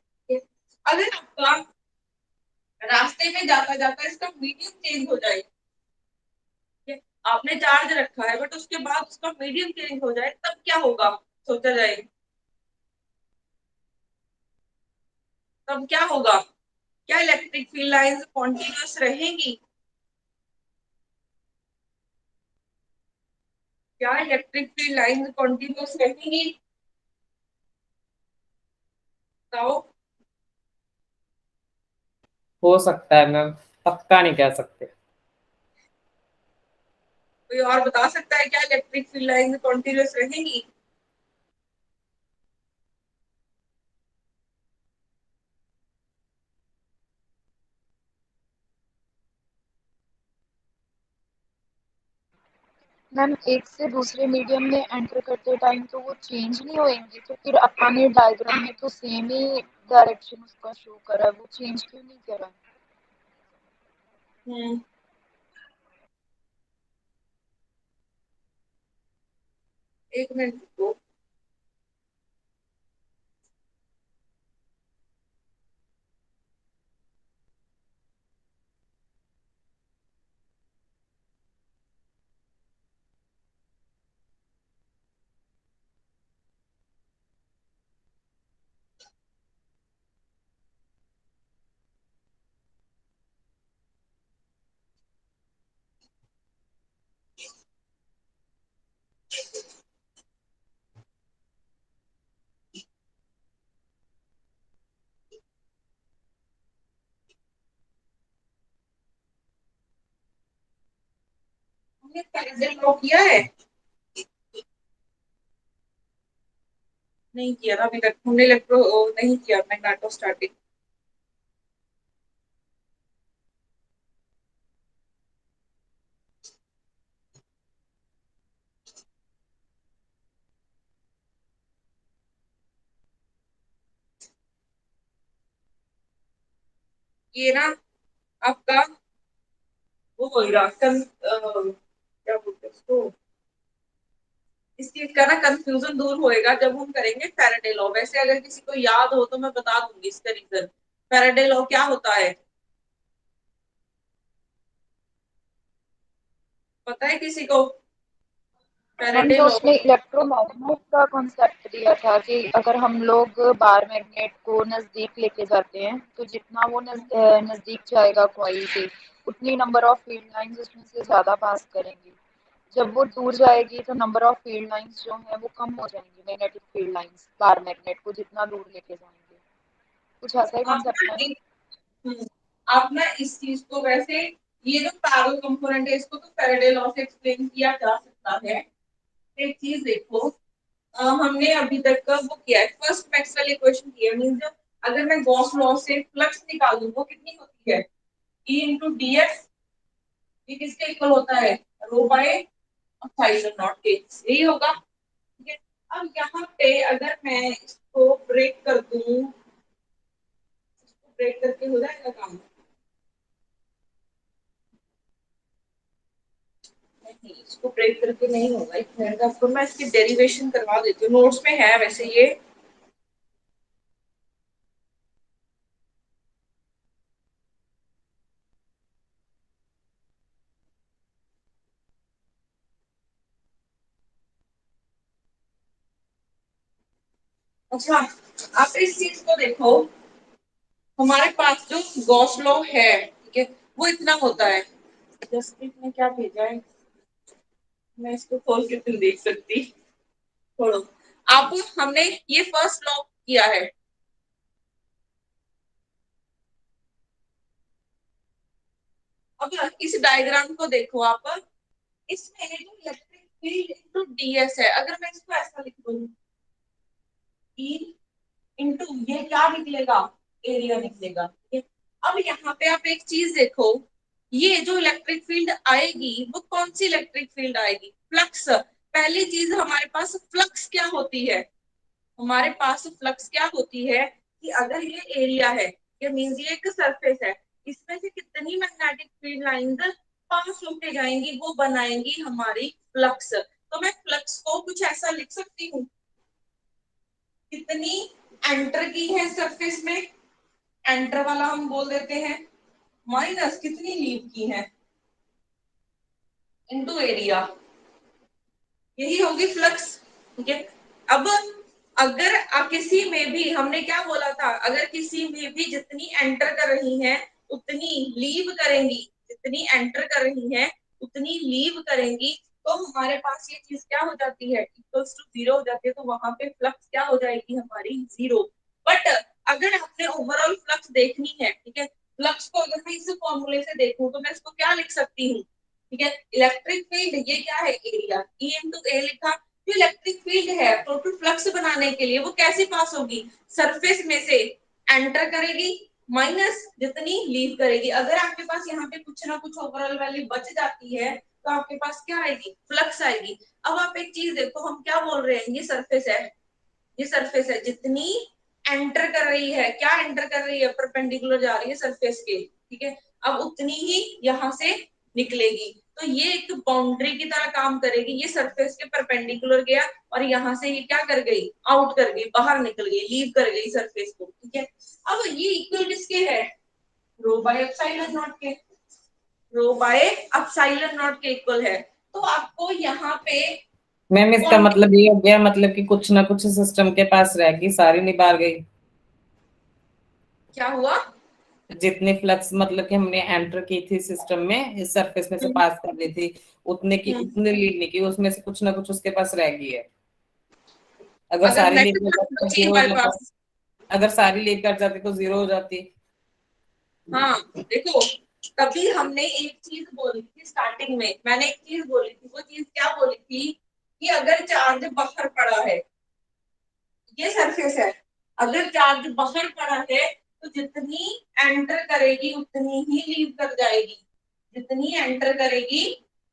अगर आपका रास्ते में जाता जाता इसका मीडियम चेंज हो जाए, आपने चार्ज रखा है बट उसके बाद उसका मीडियम चेंज हो जाए, तब क्या होगा? सोचा जाए तब क्या होगा? क्या इलेक्ट्रिक फील्ड लाइंस कॉन्टिन्यूस रहेंगी? क्या इलेक्ट्रिक फील्ड लाइंस कॉन्टिन्यूस रहेंगी? बताओ। हो सकता है मैम, पक्का नहीं कह सकते। कोई और बता सकता है क्या इलेक्ट्रिक फील्ड लाइंस कॉन्टिन्यूस रहेंगी? मैम एक से दूसरे मीडियम में एंटर करते टाइम तो वो चेंज नहीं होएंगे, तो फिर अपने डायग्राम में तो सेम ही डायरेक्शन उसका शो करा है, वो चेंज क्यों नहीं करा? हम्म एक मिनट रुको। हमने फैराडे लॉ किया है? नहीं किया ना अभी तक हमने नहीं किया मैग्नेटोस्टैटिक। ये ना आपका वो होगा क्या बोलते हैं उसको, इस चीज का ना कंफ्यूजन दूर होएगा जब हम करेंगे फैराडे लॉ। वैसे अगर किसी को याद हो तो मैं बता दूंगी इसका रीजन। फैराडे लॉ क्या होता है, पता है किसी को? मैम फैराडे जो लॉ उसमें इलेक्ट्रोमैग्नेट का कॉन्सेप्ट दिया था कि अगर हम लोग बार मैग्नेट को नजदीक लेके जाते हैं तो जितना वो नजदीक जाएगा कॉइल के, उतनी नंबर ऑफ फील्ड लाइंस उसमें से ज्यादा पास करेंगी। जब वो दूर जाएगी तो नंबर ऑफ फील्ड लाइंस जो है वो कम हो जाएंगी, magnetic field lines bar magnet को जितना दूर लेके जाएंगे। कुछ ऐसा ही आप कॉन्सेप्ट ना है ना? हम्म, आप ना इस चीज को वैसे ये जो पैरेलल कंपोनेंट है इसको तो फैराडे लॉ से एक्सप्लेन किया जा सकता है। एक चीज देखो, हमने अभी तक का वो किया है, फर्स्ट मैक्सवेल इक्वेशन की है। मींस अगर मैं गॉस लॉ से फ्लक्स निकालूं वो कितनी होती है, E इंटू डी एफ। ये किसके इक्वल होता है, रो बाय एप्सिलॉन नॉट के, यही होगा। ठीक है, अब यहाँ पे अगर मैं इसको ब्रेक कर दूं, ब्रेक करके हो जाएगा काम? नहीं, इसको ब्रेक करके नहीं होगा। एक मिनट आपको मैं इसकी डेरिवेशन करवा देती हूँ, नोट्स में है वैसे ये। अच्छा, आप इस चीज को देखो, हमारे पास जो गॉस लॉ है, ठीक है, वो इतना होता है। जसप्रीत ने क्या भेजा है, मैं इसको खोल के तुम देख सकती, छोड़ो। अब हमने ये फर्स्ट लॉ किया है, अब इस डायग्राम को देखो आप, इसमें जो इलेक्ट्रिक फील्ड इनटू डीएस है, अगर मैं इसको ऐसा लिख दूं, ई इनटू ये क्या निकलेगा, एरिया निकलेगा। ठीक है, अब यहाँ पे आप एक चीज देखो, ये जो इलेक्ट्रिक फील्ड आएगी वो कौन सी इलेक्ट्रिक फील्ड आएगी, फ्लक्स। पहली चीज हमारे पास फ्लक्स क्या होती है, हमारे पास फ्लक्स क्या होती है कि अगर ये एरिया है, ये मींस ये एक सरफेस है, इसमें से कितनी मैग्नेटिक फील्ड लाइंस पास होके जाएंगी वो बनाएंगी हमारी फ्लक्स। तो मैं फ्लक्स को कुछ ऐसा लिख सकती हूँ, कितनी एंटर की है सरफेस में, एंटर वाला हम बोल देते हैं, माइनस कितनी लीव की है इनटू एरिया, यही होगी फ्लक्स। ठीक है, अब अगर आप किसी में भी, हमने क्या बोला था, अगर किसी में भी जितनी एंटर कर रही हैं उतनी लीव करेंगी, जितनी एंटर कर रही हैं उतनी लीव करेंगी, तो हमारे पास ये चीज क्या हो जाती है, इक्वल्स टू जीरो हो जाती है। तो वहां पे फ्लक्स क्या हो जाएगी हमारी, जीरो। बट अगर आपने ओवरऑल फ्लक्स देखनी है, ठीक है, फ्लक्स को अगर मैं इस फॉर्मूले से देखूं तो मैं इसको क्या लिख सकती हूँ, ठीक है, इलेक्ट्रिक फील्ड ये क्या है, एरिया, ई इंटू ए लिखा। जो इलेक्ट्रिक फील्ड है टोटल फ्लक्स बनाने के लिए वो कैसे पास होगी, सरफेस में से एंटर करेगी माइनस जितनी लीव करेगी। अगर आपके पास यहाँ पे कुछ ना कुछ ओवरऑल वैल्यू बच जाती है तो आपके पास क्या आएगी, फ्लक्स आएगी। अब आप एक चीज देखो, हम क्या बोल रहे हैं, ये सरफेस है, ये सरफेस है, जितनी एंटर कर रही है, क्या एंटर कर रही है, परपेंडिकुलर जा रही है सरफेस के, ठीक है, अब उतनी ही यहाँ से निकलेगी। तो ये एक बाउंड्री की तरह काम करेगी, ये सरफेस के परपेंडिकुलर गया और यहाँ से ये क्या कर गई, आउट कर गई, बाहर निकल गई, लीव कर गई सरफेस को। ठीक है, अब ये इक्वल किसके है, रो बाय एप्सिलॉन नॉट के, रो बाय एप्सिलॉन नॉट के इक्वल है। तो आपको यहाँ पे मैम इसका मतलब ये हो गया, मतलब कि कुछ ना कुछ सिस्टम के पास रहेगी, सारी नहीं बाहर गई। क्या हुआ, जितनी फ्लक्स मतलब कि हमने एंटर की थी सिस्टम में, इस सरफेस में से पास कर दी थी, उतने की उतने लीड नहीं की, उसमें से कुछ ना कुछ उसके पास रह गई है। अगर सारी लीड कर जाती तो जीरो हो जाता, अगर सारी लीड कर जाती तो जीरो हो जाती। हाँ देखो, तभी हमने एक चीज बोली थी स्टार्टिंग में, मैंने एक चीज बोली थी, वो चीज क्या बोली थी कि अगर चार्ज बाहर पड़ा है, ये सरफेस है, अगर चार्ज बाहर पड़ा है तो जितनी एंटर करेगी उतनी ही लीव कर जाएगी, जितनी एंटर करेगी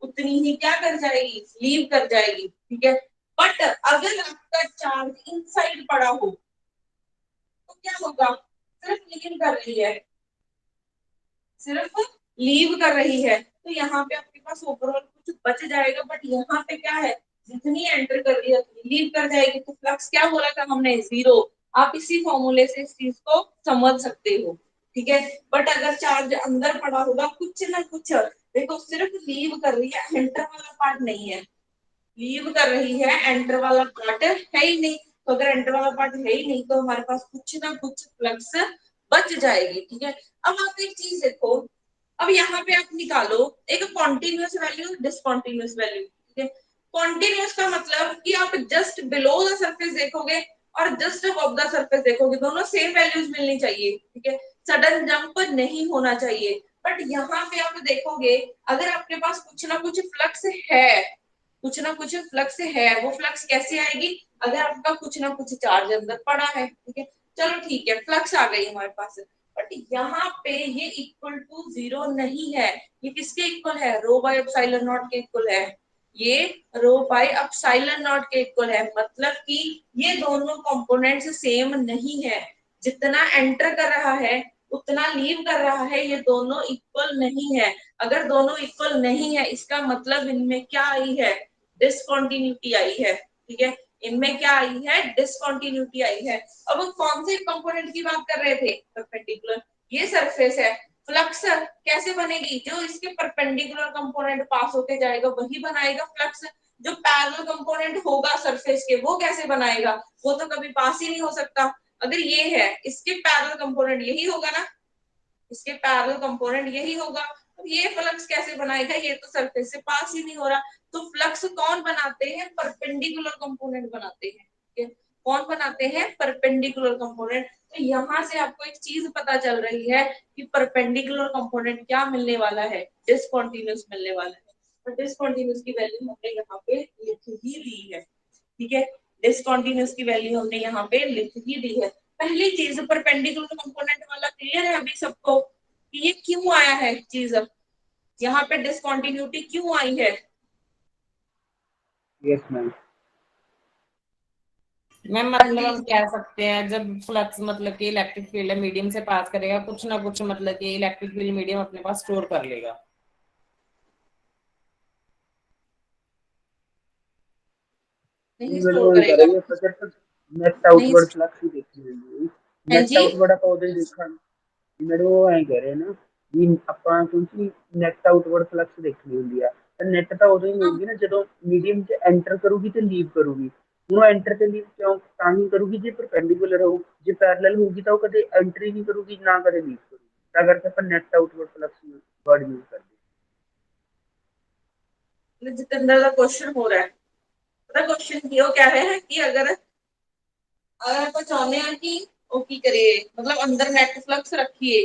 उतनी ही क्या कर जाएगी, लीव कर जाएगी, ठीक है। बट अगर आपका चार्ज इनसाइड पड़ा हो तो क्या होगा, सिर्फ लीव कर रही है, सिर्फ लीव कर रही है, तो यहाँ पे आपके पास ओवरऑल कुछ बच जाएगा, बट यहाँ पे क्या है, जितनी एंटर कर रही है उतनी लीव कर जाएगी, तो फ्लक्स क्या बोला था हमने, 0। आप इसी फॉर्मूले से इस चीज को समझ सकते हो, ठीक है। बट अगर चार्ज अंदर पड़ा होगा, कुछ ना कुछ देखो, सिर्फ लीव कर रही है, एंटर वाला पार्ट नहीं है, लीव कर रही है, एंटर वाला पार्ट है ही नहीं, तो अगर एंटर वाला पार्ट है ही नहीं तो हमारे पास कुछ ना कुछ फ्लक्स बच जाएगी, ठीक है। अब आप एक चीज देखो, अब यहाँ पे आप निकालो एक कॉन्टिन्यूअस वैल्यू, डिसकॉन्टिन्यूअस वैल्यू, ठीक है। कॉन्टिन्यूअस का मतलब कि आप जस्ट बिलो द सरफेस देखोगे और जस्ट अबव द सरफेस देखोगे, दोनों सेम वैल्यूज मिलनी चाहिए, ठीक है, सडन जंप नहीं होना चाहिए। बट यहाँ पे आप देखोगे अगर आपके पास कुछ ना कुछ फ्लक्स है, कुछ ना कुछ फ्लक्स है, वो फ्लक्स कैसे आएगी, अगर आपका कुछ ना कुछ चार्ज अंदर पड़ा है, ठीक है। चलो ठीक है, फ्लक्स आ गई हमारे पास, बट यहाँ पे ये इक्वल टू 0 नहीं है, ये किसके इक्वल है, रो बाय एप्सिलॉन नॉट के इक्वल है, ये रो बाय एप्सिलॉन नॉट के इक्वल है, मतलब कि ये दोनों कंपोनेंट्स सेम नहीं है, जितना एंटर कर रहा है उतना लीव कर रहा है, ये दोनों इक्वल नहीं है। अगर दोनों इक्वल नहीं है इसका मतलब इनमें क्या आई है, डिसकंटिन्यूटी आई है, ठीक है, इनमें क्या आई है, डिसकंटिन्यूटी आई है। अब हम कौन से कंपोनेंट की बात कर रहे थे, परपेंडिकुलर, ये सरफेस है, फ्लक्स कैसे बनेगी, जो इसके परपेंडिकुलर कंपोनेंट पास होके जाएगा वही बनाएगा फ्लक्स, जो पैरेलल कंपोनेंट होगा सरफेस के वो कैसे बनाएगा, वो तो कभी पास ही नहीं हो सकता। अगर ये है, इसके पैरेलल कंपोनेंट यही होगा ना, इसके पैरेलल कंपोनेंट यही होगा, तो ये फ्लक्स कैसे बनाएगा, ये तो सरफेस से पास ही नहीं हो रहा। तो फ्लक्स कौन बनाते हैं, परपेंडिकुलर कंपोनेंट बनाते हैं, ठीक है, कौन बनाते हैं, परपेंडिकुलर कंपोनेंट। तो यहाँ से आपको एक चीज पता चल रही है कि परपेंडिकुलर कंपोनेंट क्या मिलने वाला है, डिसकंटीन्यूअस मिलने वाला है, तो डिसकंटीन्यूअस की वैल्यू हमने यहाँ पे लिख ही दी है, ठीक है, डिसकंटीन्यूअस की वैल्यू हमने यहाँ पे लिख ही दी है। पहली चीज परपेंडिकुलर कंपोनेंट वाला क्लियर है अभी सबको कि ये क्यों आया है चीज, यहाँ पे डिसकंटिन्यूटी क्यों आई है। Yes ma'am. मैम मतलब हम कह सकते हैं जब फ्लक्स मतलब कि इलेक्ट्रिक फील्ड मीडियम से पास करेगा, कुछ ना कुछ मतलब कि इलेक्ट्रिक फील्ड मीडियम अपने पास स्टोर कर लेगा। नहीं मैंने स्टोर वही कह करेगा, रही है, तो सिर्फ नेट नहीं, आउटवर्ड फ्लक्स ही देखी होगी, हाँ नेट जी, आउटवर्ड ਆਪਾਂ ਉਹਦੇ ਦੇਖਾਂ ਮੇਰੇ ਉਹ ਐਂ ਕਹਿ ਰਹੇ ਨਾ ਵੀ ਆਪਾਂ ਕਿਉਂਕਿ ਨੈਟ ਆਊਟਵਰਡ ਫਲਕਸ ਦੇਖਣੀ ਹੁੰਦੀ ਆ, ਤਾਂ ਨੈਟ ਤਾਂ ਉਦੋਂ ਹੀ हाँ, ਹੋਊਗੀ ਨਾ ਜਦੋਂ ਮੀਡੀਅਮ 'ਚ ਐਂਟਰ ਕਰੂਗੀ ਤੇ ਲੀਵ ਕਰੂਗੀ, ਹੁਣ ਉਹ ਐਂਟਰ ਤੇ ਲੀਵ ਕਿਉਂ ਤਾਂ ਹੀ ਕਰੂਗੀ ਜੇ ਪਰਪੈਂਡੀਕੁਲਰ ਹੋਊ, ਜੇ ਪੈਰਲਲ ਹੋਊਗੀ ਤਾਂ ਉਹ ਕਦੇ ਐਂਟਰੀ ਨਹੀਂ ਕਰੂਗੀ ਨਾ ਕਦੇ ਲੀਵ ਕਰੂਗੀ, ਤਾਂ ਕਰਕੇ ਆਪਾਂ net outward flux word use ਕਰਦੇ जितेंद्र का क्वेश्चन हो रहा है, पता क्वेश्चन की वो कह रहे हैं कि अगर ਆਪਾਂ ਚਾਹੁੰਦੇ ਹਾਂ ਕਿ ਉਹ ਕੀ ਕਰੇ, मतलब अंदर नेट फ्लक्स रखिए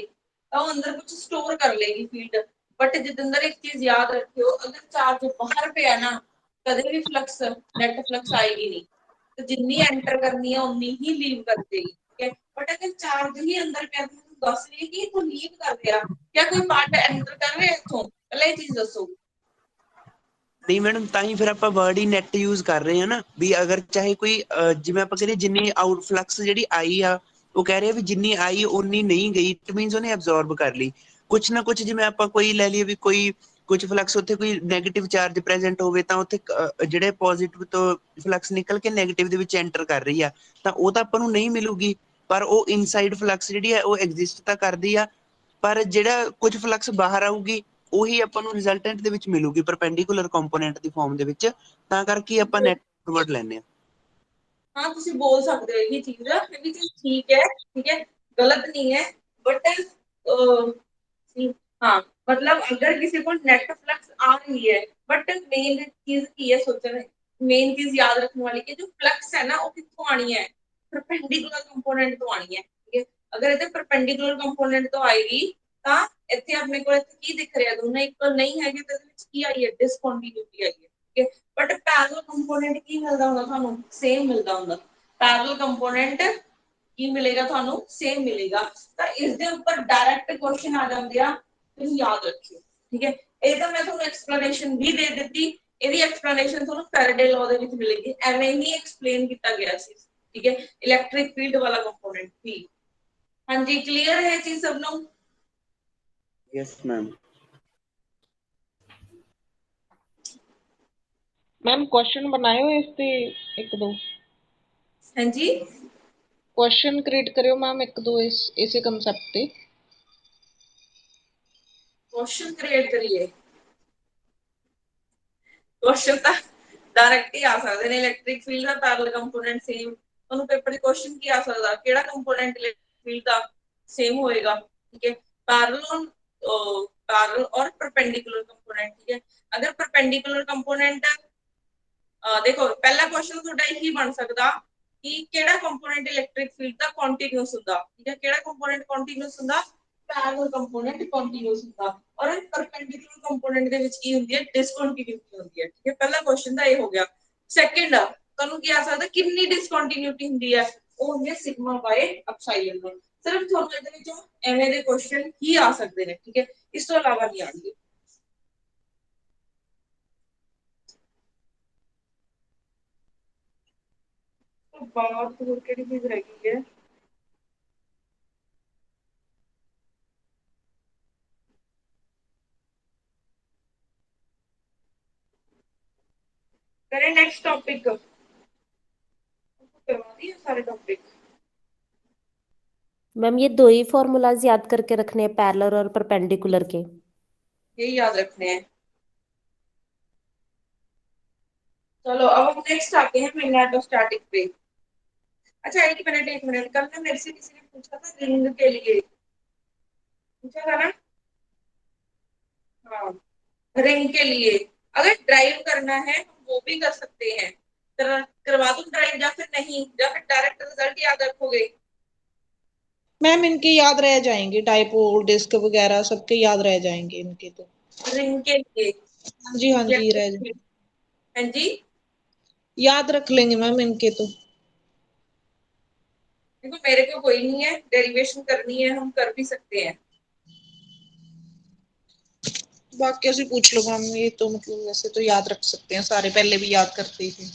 तो अंदर कुछ स्टोर कर लेगी फील्ड, बट जितेंद्र एक चीज याद रखियो, अगर चार्ज बाहर पे है ना कदे भी फ्लक्स नेट फ्लक्स आएगी नहीं, तो जिन्नी एंटर करनी है उन्नी ही लीव कर देगी, ठीक है। बट अगर चार्ज ही अंदर पे दस लेगी तो लीव कर दिया, क्या कोई पार्ट एंटर कर रहे हैं इथों, पहले ये चीज दसो। ਨਹੀਂ ਮੈਡਮ, ਤਾਂ ਹੀ ਫਿਰ ਆਪਾਂ ਵਰਡ ਹੀ ਨੈਟ ਯੂਜ਼ ਕਰ ਰਹੇ ਹਾਂ ਨਾ, ਵੀ ਅਗਰ ਚਾਹੇ ਕੋਈ ਜਿਵੇਂ ਆਪਾਂ ਕਰੀਏ ਜਿੰਨੀ ਆਊਟ ਫਲਕਸ ਜਿਹੜੀ ਆਈ ਆ, ਉਹ ਕਹਿ ਰਹੇ ਵੀ ਜਿੰਨੀ ਆਈ ਉਨੀ ਨਹੀਂ ਗਈ, ਇਟ ਮੀਨਸ ਉਹਨੇ ਐਬਜ਼ੌਰਬ ਕਰ ਲਈ ਕੁਛ ਨਾ ਕੁਛ, ਜਿਵੇਂ ਆਪਾਂ ਕੋਈ ਲੈ ਲਈਏ ਵੀ ਕੋਈ ਕੁਝ ਫਲਕਸ ਉੱਥੇ ਕੋਈ ਨੈਗੇਟਿਵ ਚਾਰਜ ਪ੍ਰੈਜ਼ੈਂਟ ਹੋਵੇ ਤਾਂ ਉੱਥੇ ਜਿਹੜੇ ਪੋਜ਼ਿਟਿਵ ਤੋਂ ਫਲਕਸ ਨਿਕਲ ਕੇ ਨੈਗੇਟਿਵ ਦੇ ਵਿੱਚ ਐਂਟਰ ਕਰ ਰਹੀ ਆ, ਤਾਂ ਉਹ ਤਾਂ ਆਪਾਂ ਨੂੰ ਨਹੀਂ ਮਿਲੂਗੀ, ਪਰ ਉਹ ਇਨਸਾਈਡ ਫਲਕਸ ਜਿਹੜੀ ਹੈ ਉਹ ਐਗਜ਼ਿਸਟ ਤਾਂ ਕਰਦੀ ਆ, ਪਰ ਜਿਹੜਾ ਕੁਝ ਫਲਕਸ ਬਾਹਰ ਆਊਗੀ ਉਹੀ ਆਪਾਂ ਨੂੰ ਰਿਜ਼ਲਟੈਂਟ ਦੇ ਵਿੱਚ ਮਿਲੂਗੀ ਪਰਪੈਂਡੀਕੂਲਰ ਕੰਪੋਨੈਂਟ ਦੀ ਫਾਰਮ ਦੇ ਵਿੱਚ, ਤਾਂ ਕਰਕੇ ਆਪਾਂ ਨੈਟ ਵਰਡ ਲੈਂਦੇ ਆ। हाँ तुम बोल सकते हो ये चीज ठीक है, ठीक है, गलत नहीं है, बट हाँ मतलब अगर किसी को नेट फ्लक्स आ रही है, बट मेन चीज की है सोचना, मेन चीज याद रखने वाली कि जो फ्लक्स है ना वो कितों आनी है, परपेंडिकुलर कंपोनेंट तो आनी है, ठीक है। अगर इधर परपेंडिकुलर कंपोनेंट तो आएगी ਤਾਂ ਇੱਥੇ ਆਪਣੇ ਕੋਲ ਇੱਥੇ ਕੀ ਦਿਖ ਰਿਹਾ, ਦੋਨੇ ਇਕੁਅਲ ਨਹੀਂ ਹੈਗੇ ਤਾਂ ਇਹਦੇ ਵਿੱਚ ਕੀ ਆਈ ਹੈ, ਡਿਸਕੰਟੀਨਿਊਟੀ ਆਈ ਹੈ, ਠੀਕ ਹੈ। ਬਟ ਪੈਰਲਲ ਕੰਪੋਨੈਂਟ ਕੀ ਮਿਲਦਾ ਹੁੰਦਾ ਤੁਹਾਨੂੰ, ਸੇਮ ਮਿਲਦਾ ਹੁੰਦਾ। ਪੈਰਲਲ ਕੰਪੋਨੈਂਟ ਕੀ ਮਿਲੇਗਾ ਤੁਹਾਨੂੰ, ਸੇਮ ਮਿਲੇਗਾ। ਤਾਂ ਇਸ ਦੇ ਉੱਪਰ ਡਾਇਰੈਕਟ ਕੁਐਸਚਨ ਆ ਜਾਂਦੇ ਆ, ਤੁਸੀਂ ਯਾਦ ਰੱਖਿਓ, ਠੀਕ ਹੈ। ਇਹ ਤਾਂ ਮੈਂ ਤੁਹਾਨੂੰ ਐਕਸਪਲੇਨੇਸ਼ਨ ਵੀ ਦੇ ਦਿੱਤੀ, ਇਹਦੀ ਐਕਸਪਲੇਨੇਸ਼ਨ ਤੁਹਾਨੂੰ ਫੈਰਾਡੇ ਲਾਅ ਦੇ ਵਿੱਚ ਮਿਲੇਗੀ, ਐਵੇਂ ਹੀ ਐਕਸਪਲੇਨ ਕੀਤਾ ਗਿਆ ਸੀ, ਠੀਕ ਹੈ। ਇਲੈਕਟ੍ਰਿਕ ਫੀਲਡ ਵਾਲਾ ਕੰਪੋਨੈਂਟ ਵੀ। ਹਾਂਜੀ ਕਲੀਅਰ ਹੈ ਚੀਜ਼ ਸਭ ਨੂੰ? Yes ma'am. मैम क्वेश्चन बनाए हो इस ते एक दो ਹਾਂਜੀ क्वेश्चन क्रिएट करियो मैम एक दो इसे कंसेप्ट ते क्वेश्चन क्रिएट करिए, क्वेश्चन ਤਾਂ ਡਾਇਰੈਕਟ ਹੀ ਆ ਸਕਦੇ ਨੇ। ਇਲੈਕਟ੍ਰਿਕ ਫੀਲਡ ਦਾ ਪੈਰਲਲ ਕੰਪੋਨੈਂਟ ਸੇਮ, ਤੁਹਾਨੂੰ ਪੇਪਰ ਦੇ ਕੁਐਸਚਨ ਕੀ ਆ ਸਕਦਾ, ਕਿਹੜਾ ਕੰਪੋਨੈਂਟ ਇਲੈਕਟ੍ਰਿਕ ਫੀਲਡ ਦਾ ਸੇਮ ਹੋਏਗਾ, ठीक है। पैरेलल पैरेलल और परपेंडिकुलर कंपोनेंट, ठीक है। अगर परपेंडिकुलर कंपोनेंट देखो पहला क्वेश्चन ਤੁਹਾਡਾ ਇਹੀ ਬਣ ਸਕਦਾ ਕਿ ਕਿਹੜਾ ਕੰਪੋਨੈਂਟ ਇਲੈਕਟ੍ਰਿਕ ਫੀਲਡ ਦਾ ਕੰਟੀਨਿਊਸ ਹੁੰਦਾ, ਠੀਕ ਹੈ। ਕਿਹੜਾ ਕੰਪੋਨੈਂਟ ਕੰਟੀਨਿਊਸ ਹੁੰਦਾ, ਪੈਰਲਲ ਕੰਪੋਨੈਂਟ ਕੰਟੀਨਿਊਸ ਹੁੰਦਾ। ਔਰ परपेंडिकुलर ਕੰਪੋਨੈਂਟ ਦੇ ਵਿੱਚ ਕੀ ਹੁੰਦੀ ਹੈ, ਡਿਸਕੰਟੀਨਿਊਟੀ ਹੁੰਦੀ ਹੈ, ਠੀਕ ਹੈ। ਪਹਿਲਾ क्वेश्चन ਦਾ ਇਹ ਹੋ ਗਿਆ। ਸੈਕੰਡ ਤੁਹਾਨੂੰ ਕੀ ਆ ਸਕਦਾ, ਕਿੰਨੀ ਡਿਸਕੰਟੀਨਿਊਟੀ ਹੁੰਦੀ ਹੈ, ਉਹ ਹੁੰਦੀ ਹੈ ਸਿਗਮਾ ਬਾਈ ਐਪਸਾਈਲਨ ਨੋਟ। ਸਿਰਫ ਤੁਹਾਨੂੰ ਇਹਦੇ ਵਿੱਚੋਂ ਐਵੇਂ ਦੇ ਕੁਐਸਚਨ ਹੀ ਆ ਸਕਦੇ ਨੇ, ਠੀਕ ਹੈ, ਇਸ ਤੋਂ ਇਲਾਵਾ ਨਹੀਂ ਆਣਗੇ। ਬਾਤ ਹੋਰ ਕਿਹੜੀ ਚੀਜ਼ ਰਹਿ ਗਈ ਹੈ, करें नेक्स्ट टॉपिक, करवा दिए सारे टॉपिक। मैम ये दो ही फॉर्मूलाज याद करके रखने हैं, पैरेलल और परपेंडिकुलर के। यही याद रखने हैं। चलो अब हम नेक्स्ट आते हैं मैग्नेटोस्टैटिक पे। अच्छा एक मिनट, कल ना मेरे से किसी ने पूछा था रिंग के लिए, पूछा था ना, हाँ रिंग के लिए अगर ड्राइव करना है हम वो भी कर सकते हैं, करवा दूं ड्राइव या फिर नहीं, या फिर डायरेक्ट रिजल्ट याद रखोगे? मैम इनके याद रह जाएंगे, डाइपोल डिस्क वगैरह सबके याद रह जाएंगे इनके तो। रिंग के लिए हाँ जी रह जाएंगे, हाँ जी याद रख लेंगे मैम इनके तो। देखो मेरे को कोई नहीं है, डेरिवेशन करनी है हम कर भी सकते हैं। बाकी से पूछ लो मैम, ये तो मतलब वैसे तो याद रख सकते हैं सारे, पहले भी याद करते ही थे।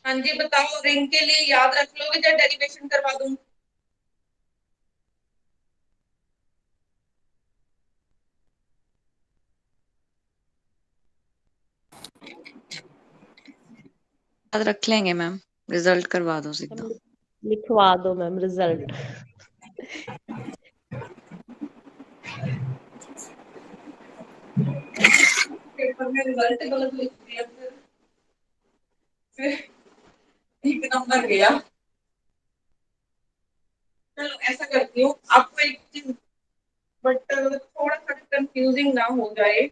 हाँ जी बताओ, रिंग के लिए याद रख लोगे या डेरिवेशन करवा दूं? याद रख लेंगे मैम, रिजल्ट करवा दो सीधा। लिखवा दो मैम रिजल्ट। पेपर में रिजल्ट गलत लिख दिया, फिर एक नंबर गया। चलो ऐसा करती हूँ, आपको एक चीज बट थोड़ा सा कंफ्यूजिंग ना हो जाए,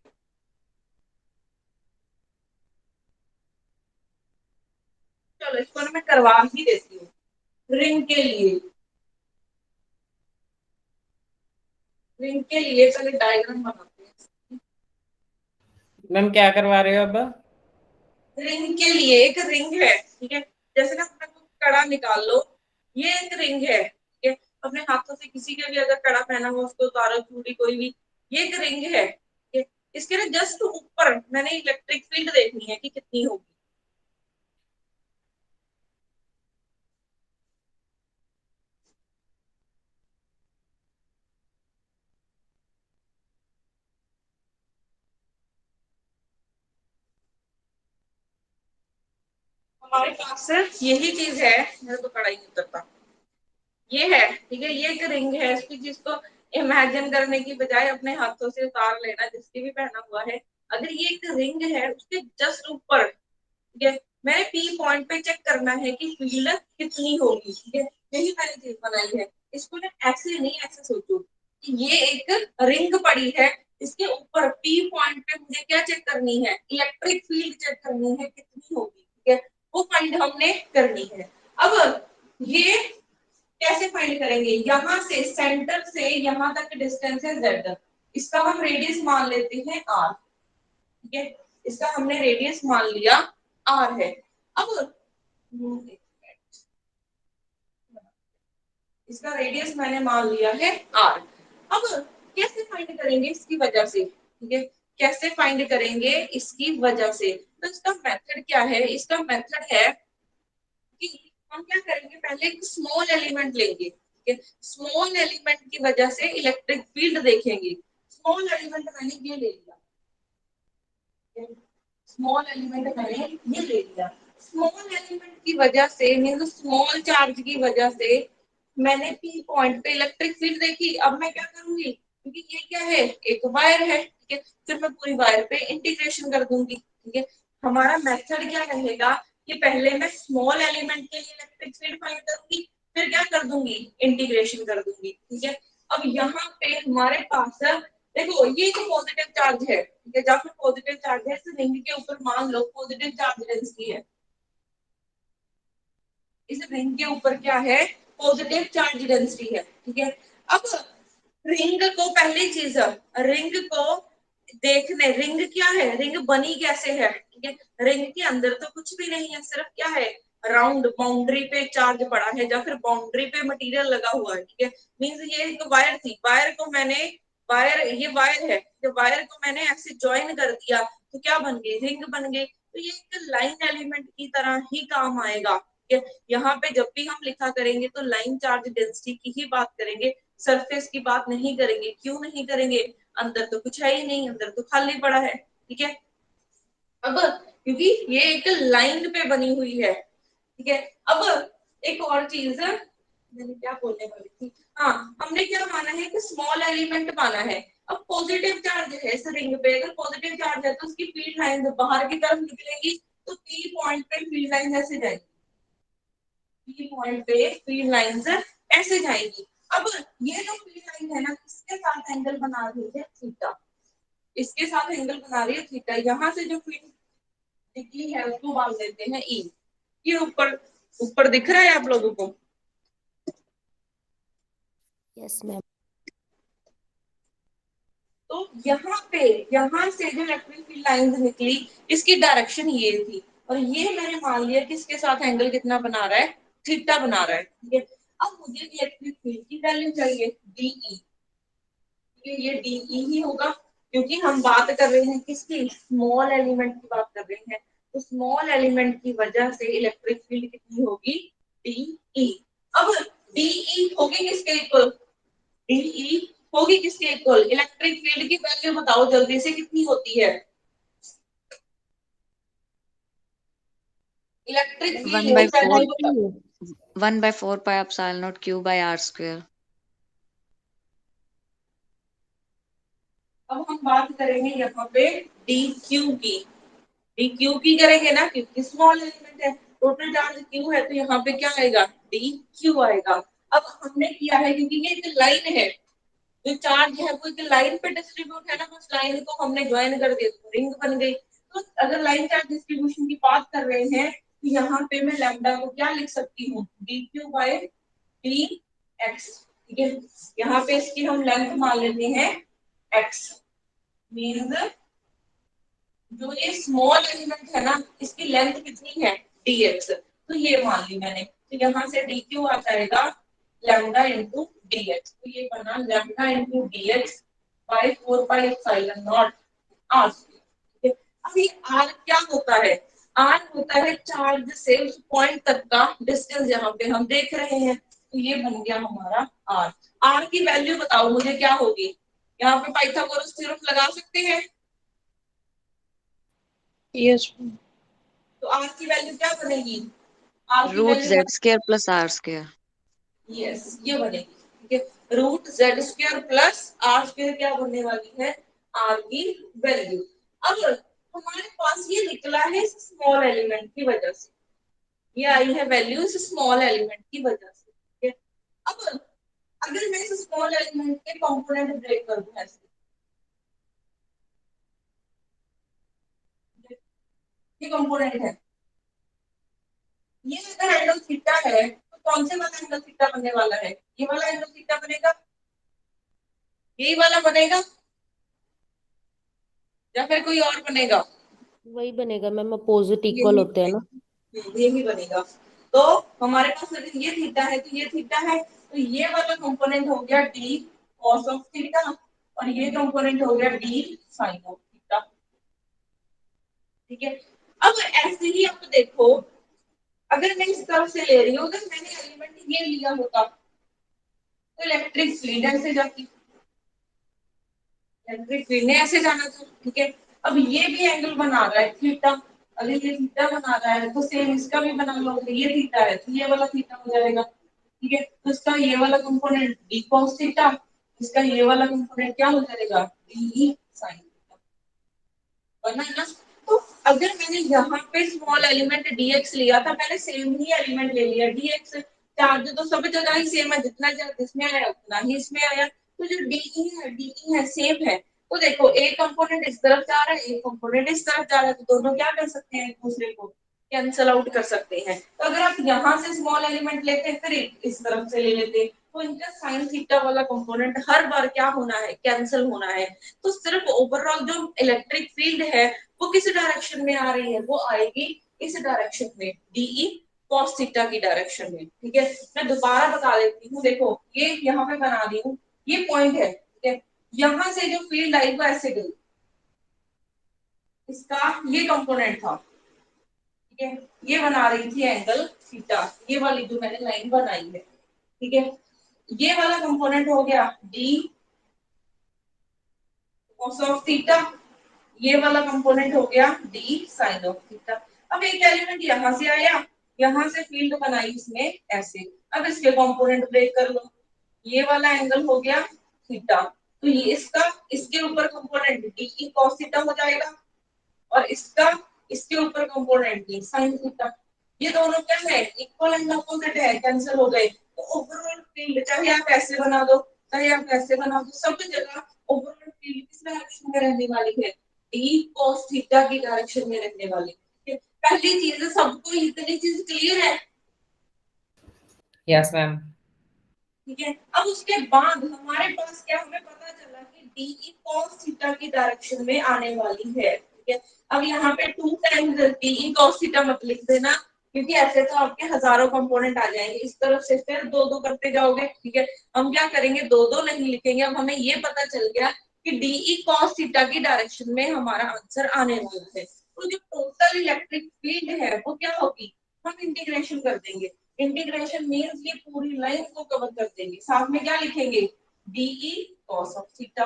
चलो इसको ना मैं करवा ही देती हूँ। रिंग के लिए पहले डायग्राम बनाते हैं। मैम क्या करवा रहे हो अब? रिंग के लिए एक रिंग है, ठीक है। जैसे ना अपने को कड़ा निकाल लो, ये एक रिंग है, ठीक है। अपने हाथों से किसी के भी अगर कड़ा पहना हो उसको उतारो, चूड़ी कोई भी, ये एक रिंग है, ठीक है। इसके ना जस्ट ऊपर मैंने इलेक्ट्रिक फील्ड देखनी है कि कितनी होगी। हमारे पास यही चीज है, मेरे को कड़ा ही नहीं उतरता, ये है, ठीक है। ये एक रिंग है, इसकी चीज को इमेजिन करने की बजाय अपने हाथों से उतार लेना, जिसकी भी पहना हुआ है। अगर ये एक रिंग है उसके जस्ट ऊपर, ठीक है, मैंने पी पॉइंट पे चेक करना है कि फील्ड कितनी होगी, ठीक है। यही मैंने चीज बनाई है। इसको ना ऐसे नहीं, ऐसे सोचो कि ये एक रिंग पड़ी है, इसके ऊपर पी पॉइंट पे मुझे क्या चेक करनी है, इलेक्ट्रिक फील्ड चेक करनी है कितनी होगी, ठीक है। वो फाइंड हमने करनी है। अब ये कैसे फाइंड करेंगे, यहाँ से सेंटर से यहाँ तक डिस्टेंस है z, इसका हम रेडियस मान लेते हैं r, ठीक है, इसका हमने रेडियस मान लिया r है। अब इसका रेडियस मैंने मान लिया है r। अब कैसे फाइंड करेंगे इसकी वजह से, ठीक है, कैसे फाइंड करेंगे इसकी वजह से, तो इसका मेथड क्या है, इसका मेथड है कि हम क्या करेंगे, पहले एक स्मॉल एलिमेंट लेंगे, ठीक है, स्मॉल एलिमेंट की वजह से इलेक्ट्रिक फील्ड देखेंगे। स्मॉल एलिमेंट मैंने ये ले लिया, स्मॉल एलिमेंट मैंने ये ले लिया, स्मॉल एलिमेंट की वजह से मीन स्मॉल चार्ज की वजह से मैंने पी पॉइंट पे इलेक्ट्रिक फील्ड देखी। अब मैं क्या करूंगी, क्योंकि ये क्या है, एक वायर है, ठीक है, फिर मैं पूरी वायर पे इंटीग्रेशन कर दूंगी, ठीक है। हमारा मेथड क्या रहेगा कि पहले मैं स्मॉल एलिमेंट के लिए इलेक्ट्रिक फील्ड फाइंड करूंगी, फिर क्या कर दूंगी, इंटीग्रेशन कर दूंगी, ठीक है। अब यहाँ पे हमारे पास देखो ये एक पॉजिटिव चार्ज है, ठीक है, जब फिर पॉजिटिव चार्ज है इस रिंग के ऊपर मान लो पॉजिटिव चार्ज डेंसिटी है, इस रिंग के ऊपर क्या है, पॉजिटिव चार्ज डेंसिटी है, ठीक है। अब रिंग को पहली चीज, रिंग को देखने, रिंग क्या है, रिंग बनी कैसे है, ठीक है, रिंग के अंदर तो कुछ भी नहीं है, सिर्फ क्या है, राउंड बाउंड्री पे चार्ज पड़ा है या फिर बाउंड्री पे मटेरियल लगा हुआ है, ठीक है। मींस ये एक वायर थी, वायर को मैंने, वायर ये वायर है, ये वायर को मैंने ऐसे ज्वाइन कर दिया तो क्या बन गई, रिंग बन गई। तो ये एक लाइन एलिमेंट की तरह ही काम आएगा, ठीक है। यहाँ पे जब भी हम लिखा करेंगे तो लाइन चार्ज डेंसिटी की ही बात करेंगे, सरफेस की बात नहीं करेंगे। क्यों नहीं करेंगे, अंदर तो कुछ है ही नहीं, अंदर तो खाली पड़ा है, ठीक है। अब क्योंकि ये एक लाइन पे बनी हुई है, ठीक है। अब एक और चीज मैंने क्या बोलने वाली थी, हाँ, हमने क्या माना है कि स्मॉल एलिमेंट माना है। अब पॉजिटिव चार्ज है इस रिंग पे, अगर पॉजिटिव चार्ज है तो उसकी फील्ड लाइन बाहर की तरफ निकलेगी, तो पी पॉइंट पे फील्ड लाइन ऐसे जाएगी, पी पॉइंट पे फील्ड लाइंस ऐसे जाएगी। अब ये जो फील्ड लाइन है ना, इसके साथ एंगल बना रही है थीटा, इसके साथ एंगल बना रही है थीटा, यहाँ से जो फील्ड निकली है उसको मान देते हैं ई। ये ऊपर ऊपर दिख रहा है आप लोगों को, यस मैम। तो यहाँ से जो इलेक्ट्रिक फील्ड लाइंस निकली, इसकी डायरेक्शन ये थी, और ये मैंने मान लिया कि इसके साथ एंगल कितना बना रहा है, थीटा बना रहा है, ठीक है। अब मुझे इलेक्ट्रिक फील्ड की वैल्यू चाहिए, डीई, ये डीई ही होगा, क्योंकि हम बात कर रहे हैं किसकी, स्मॉल एलिमेंट की बात कर रहे हैं, तो स्मॉल एलिमेंट की वजह से इलेक्ट्रिक फील्ड कितनी होगी, डीई। अब डीई होगी किसके इक्वल, डीई होगी किसके इक्वल, इलेक्ट्रिक फील्ड की वैल्यू बताओ जल्दी से कितनी होती है, इलेक्ट्रिक फील्ड की वैल्यू बताओ। 1/4 pi epsilon naught Q by R square. अब हम बात करेंगे यहाँ पे डी क्यू की, डी क्यू की करेंगे ना, क्योंकि स्मॉल एलिमेंट है, टोटल चार्ज क्यू है, तो यहाँ पे क्या आएगा, डी क्यू आएगा। अब हमने किया है, क्योंकि ये एक लाइन है, जो चार्ज है वो एक लाइन पे डिस्ट्रीब्यूट है ना, उस लाइन को हमने ज्वाइन कर दिया तो रिंग बन गई। तो अगर लाइन चार्ज डिस्ट्रीब्यूशन की बात कर रहे हैं तो यहाँ पे मैं लैम्डा को क्या लिख सकती हूँ, D Q by D X, ठीक है। यहाँ पे इसकी हम लेंथ मान लेते हैं एक्स, मीन्स जो ये स्मॉल एलिमेंट है ना, इसकी लेंथ कितनी है, dx, तो ये मान ली मैंने, तो यहाँ से dq आ जाएगा लैम्डा इंटू dx, तो ये बना lambda into dx by 4 pi epsilon naught r। अब ये r क्या होता है, r होता है चार्ज से उस पॉइंट तक का डिस्टेंस, जहाँ पे हम देख रहे हैं, तो ये बन गया हमारा r। r की वैल्यू बताओ मुझे क्या होगी, यहाँ पे पाइथागोरस थ्योरम लगा सकते हैं, यस तो r की वैल्यू क्या बनेगी, r की root value, Z square plus are square. Yes ये बनेगी, ठीक है, root Z square plus are square क्या बनने वाली है, r की वैल्यू। अब हमारे पास ये निकला है स्मॉल एलिमेंट की वजह से, ये आई है वैल्यू इस स्मॉल एलिमेंट की वजह से, ठीक है। अब अगर मैं इस स्मॉल एलिमेंट के कंपोनेंट ब्रेक कर दूं ऐसे, ये कंपोनेंट है, ये अगर एंगल थीटा है तो कौन से वाला एंगल थीटा बनने वाला है? ये वाला एंगल थीटा बनेगा, यही वाला बनेगा, या फिर कोई और बनेगा? वही बनेगा मैम, अपोजिट इक्वल यही होते हैं ना। यही बनेगा। तो हमारे पास अगर ये थीटा है तो ये थीटा है, तो ये वाला कंपोनेंट हो गया डी कॉस ऑफ थीटा और ये कंपोनेंट हो गया डी साइन ऑफ थीटा। ठीक है, अब ऐसे ही आप देखो, अगर मैं इस तरफ से ले रही हूँ, अगर मैंने एलिमेंट ये लिया होता तो इलेक्ट्रिक फील्ड ऐसे जाती, इलेक्ट्रिक फील्ड ने ऐसे जाना था। ठीक है, अब ये भी एंगल बना रहा है थीटा, अगर ये थीटा बना रहा है तो सेम इसका भी बना लो, ये थीटा है तो ये वाला थीटा हो जाएगा। ठीक है, तो इसका ये वाला कंपोनेंट डी कॉस थीटा, इसका ये वाला कंपोनेंट क्या हो जाएगा, डी साइन थीटा, बना है ना। तो अगर मैंने यहाँ पे स्मॉल एलिमेंट dx लिया था, मैंने सेम ही एलिमेंट ले लिया dx, चार्ज तो सब जगह ही सेम है, जितना चार्ज इसमें आया उतना ही इसमें आया, तो जो डी है सेम है। तो देखो एक कंपोनेंट इस तरफ जा रहा है, एक कंपोनेंट इस तरफ जा रहा है, तो दोनों क्या कर सकते हैं, एक दूसरे को कैंसल आउट कर सकते हैं। तो अगर आप यहाँ से स्मॉल एलिमेंट लेते फिर इस तरफ से ले लेते, तो इनका साइन थीटा वाला कंपोनेंट हर बार क्या होना है, कैंसिल होना है। तो सिर्फ ओवरऑल जो इलेक्ट्रिक फील्ड है वो किस डायरेक्शन में आ रही है, वो आएगी इस डायरेक्शन में, डीई कॉस थीटा की डायरेक्शन में। ठीक है, मैं दोबारा बता देती हूँ, देखो ये यहाँ पे बना दी हूँ, ये पॉइंट है। ठीक है, यहाँ से जो फील्ड आई वो ऐसे गई, इसका ये कंपोनेंट था। ठीक है, ये बना रही थी एंगल थीटा, ये वाली जो मैंने लाइन बनाई है। ठीक है, ये वाला कंपोनेंट हो गया डी कॉस ऑफ थीटा, ये वाला कंपोनेंट हो गया डी साइन ऑफ थीटा। अब एक एलिमेंट यहाँ से आया, यहाँ से फील्ड बनाई इसने ऐसे, अब इसके कंपोनेंट ब्रेक कर लो, ये वाला एंगल हो गया थीटा, तो ये इसका इसके ऊपर कंपोनेंट डी कॉस थीटा हो जाएगा और इसका इसके ऊपर कंपोनेंट डी साइन थीटा। ये दोनों क्या है, इक्वल एंड अपोजिट है, कैंसिल हो गए। तो ओवरऑल फील्ड चाहे आप ऐसे बना दो चाहे आप ऐसे बना दो, सब जगह ओवरऑल फील्ड किस डायरेक्शन में रहने वाली है, डी कॉस थीटा की डायरेक्शन में रहने वाली है। पहली चीज, सबको इतनी चीज क्लियर है? Yes ma'am. ठीक है, अब उसके बाद हमारे पास क्या, हमें पता चला कि डी कॉस थीटा की डायरेक्शन में आने वाली है। ठीक है, अब यहाँ पे 2 टाइम्स डी कॉस थीटा मत लिख देना, क्योंकि ऐसे तो आपके हजारों कंपोनेंट आ जाएंगे, इस तरफ से फिर दो दो करते जाओगे। ठीक है, हम क्या करेंगे, दो दो नहीं लिखेंगे। अब हमें ये पता चल गया कि डी कॉस थीटा की डायरेक्शन में हमारा आंसर आने वाला है। तो जो टोटल इलेक्ट्रिक फील्ड है वो क्या होगी, हम इंटीग्रेशन कर देंगे। इंटीग्रेशन मींस ये पूरी लाइन को कवर कर देंगे, साथ में क्या लिखेंगे, डीई कॉस ऑफ थीटा।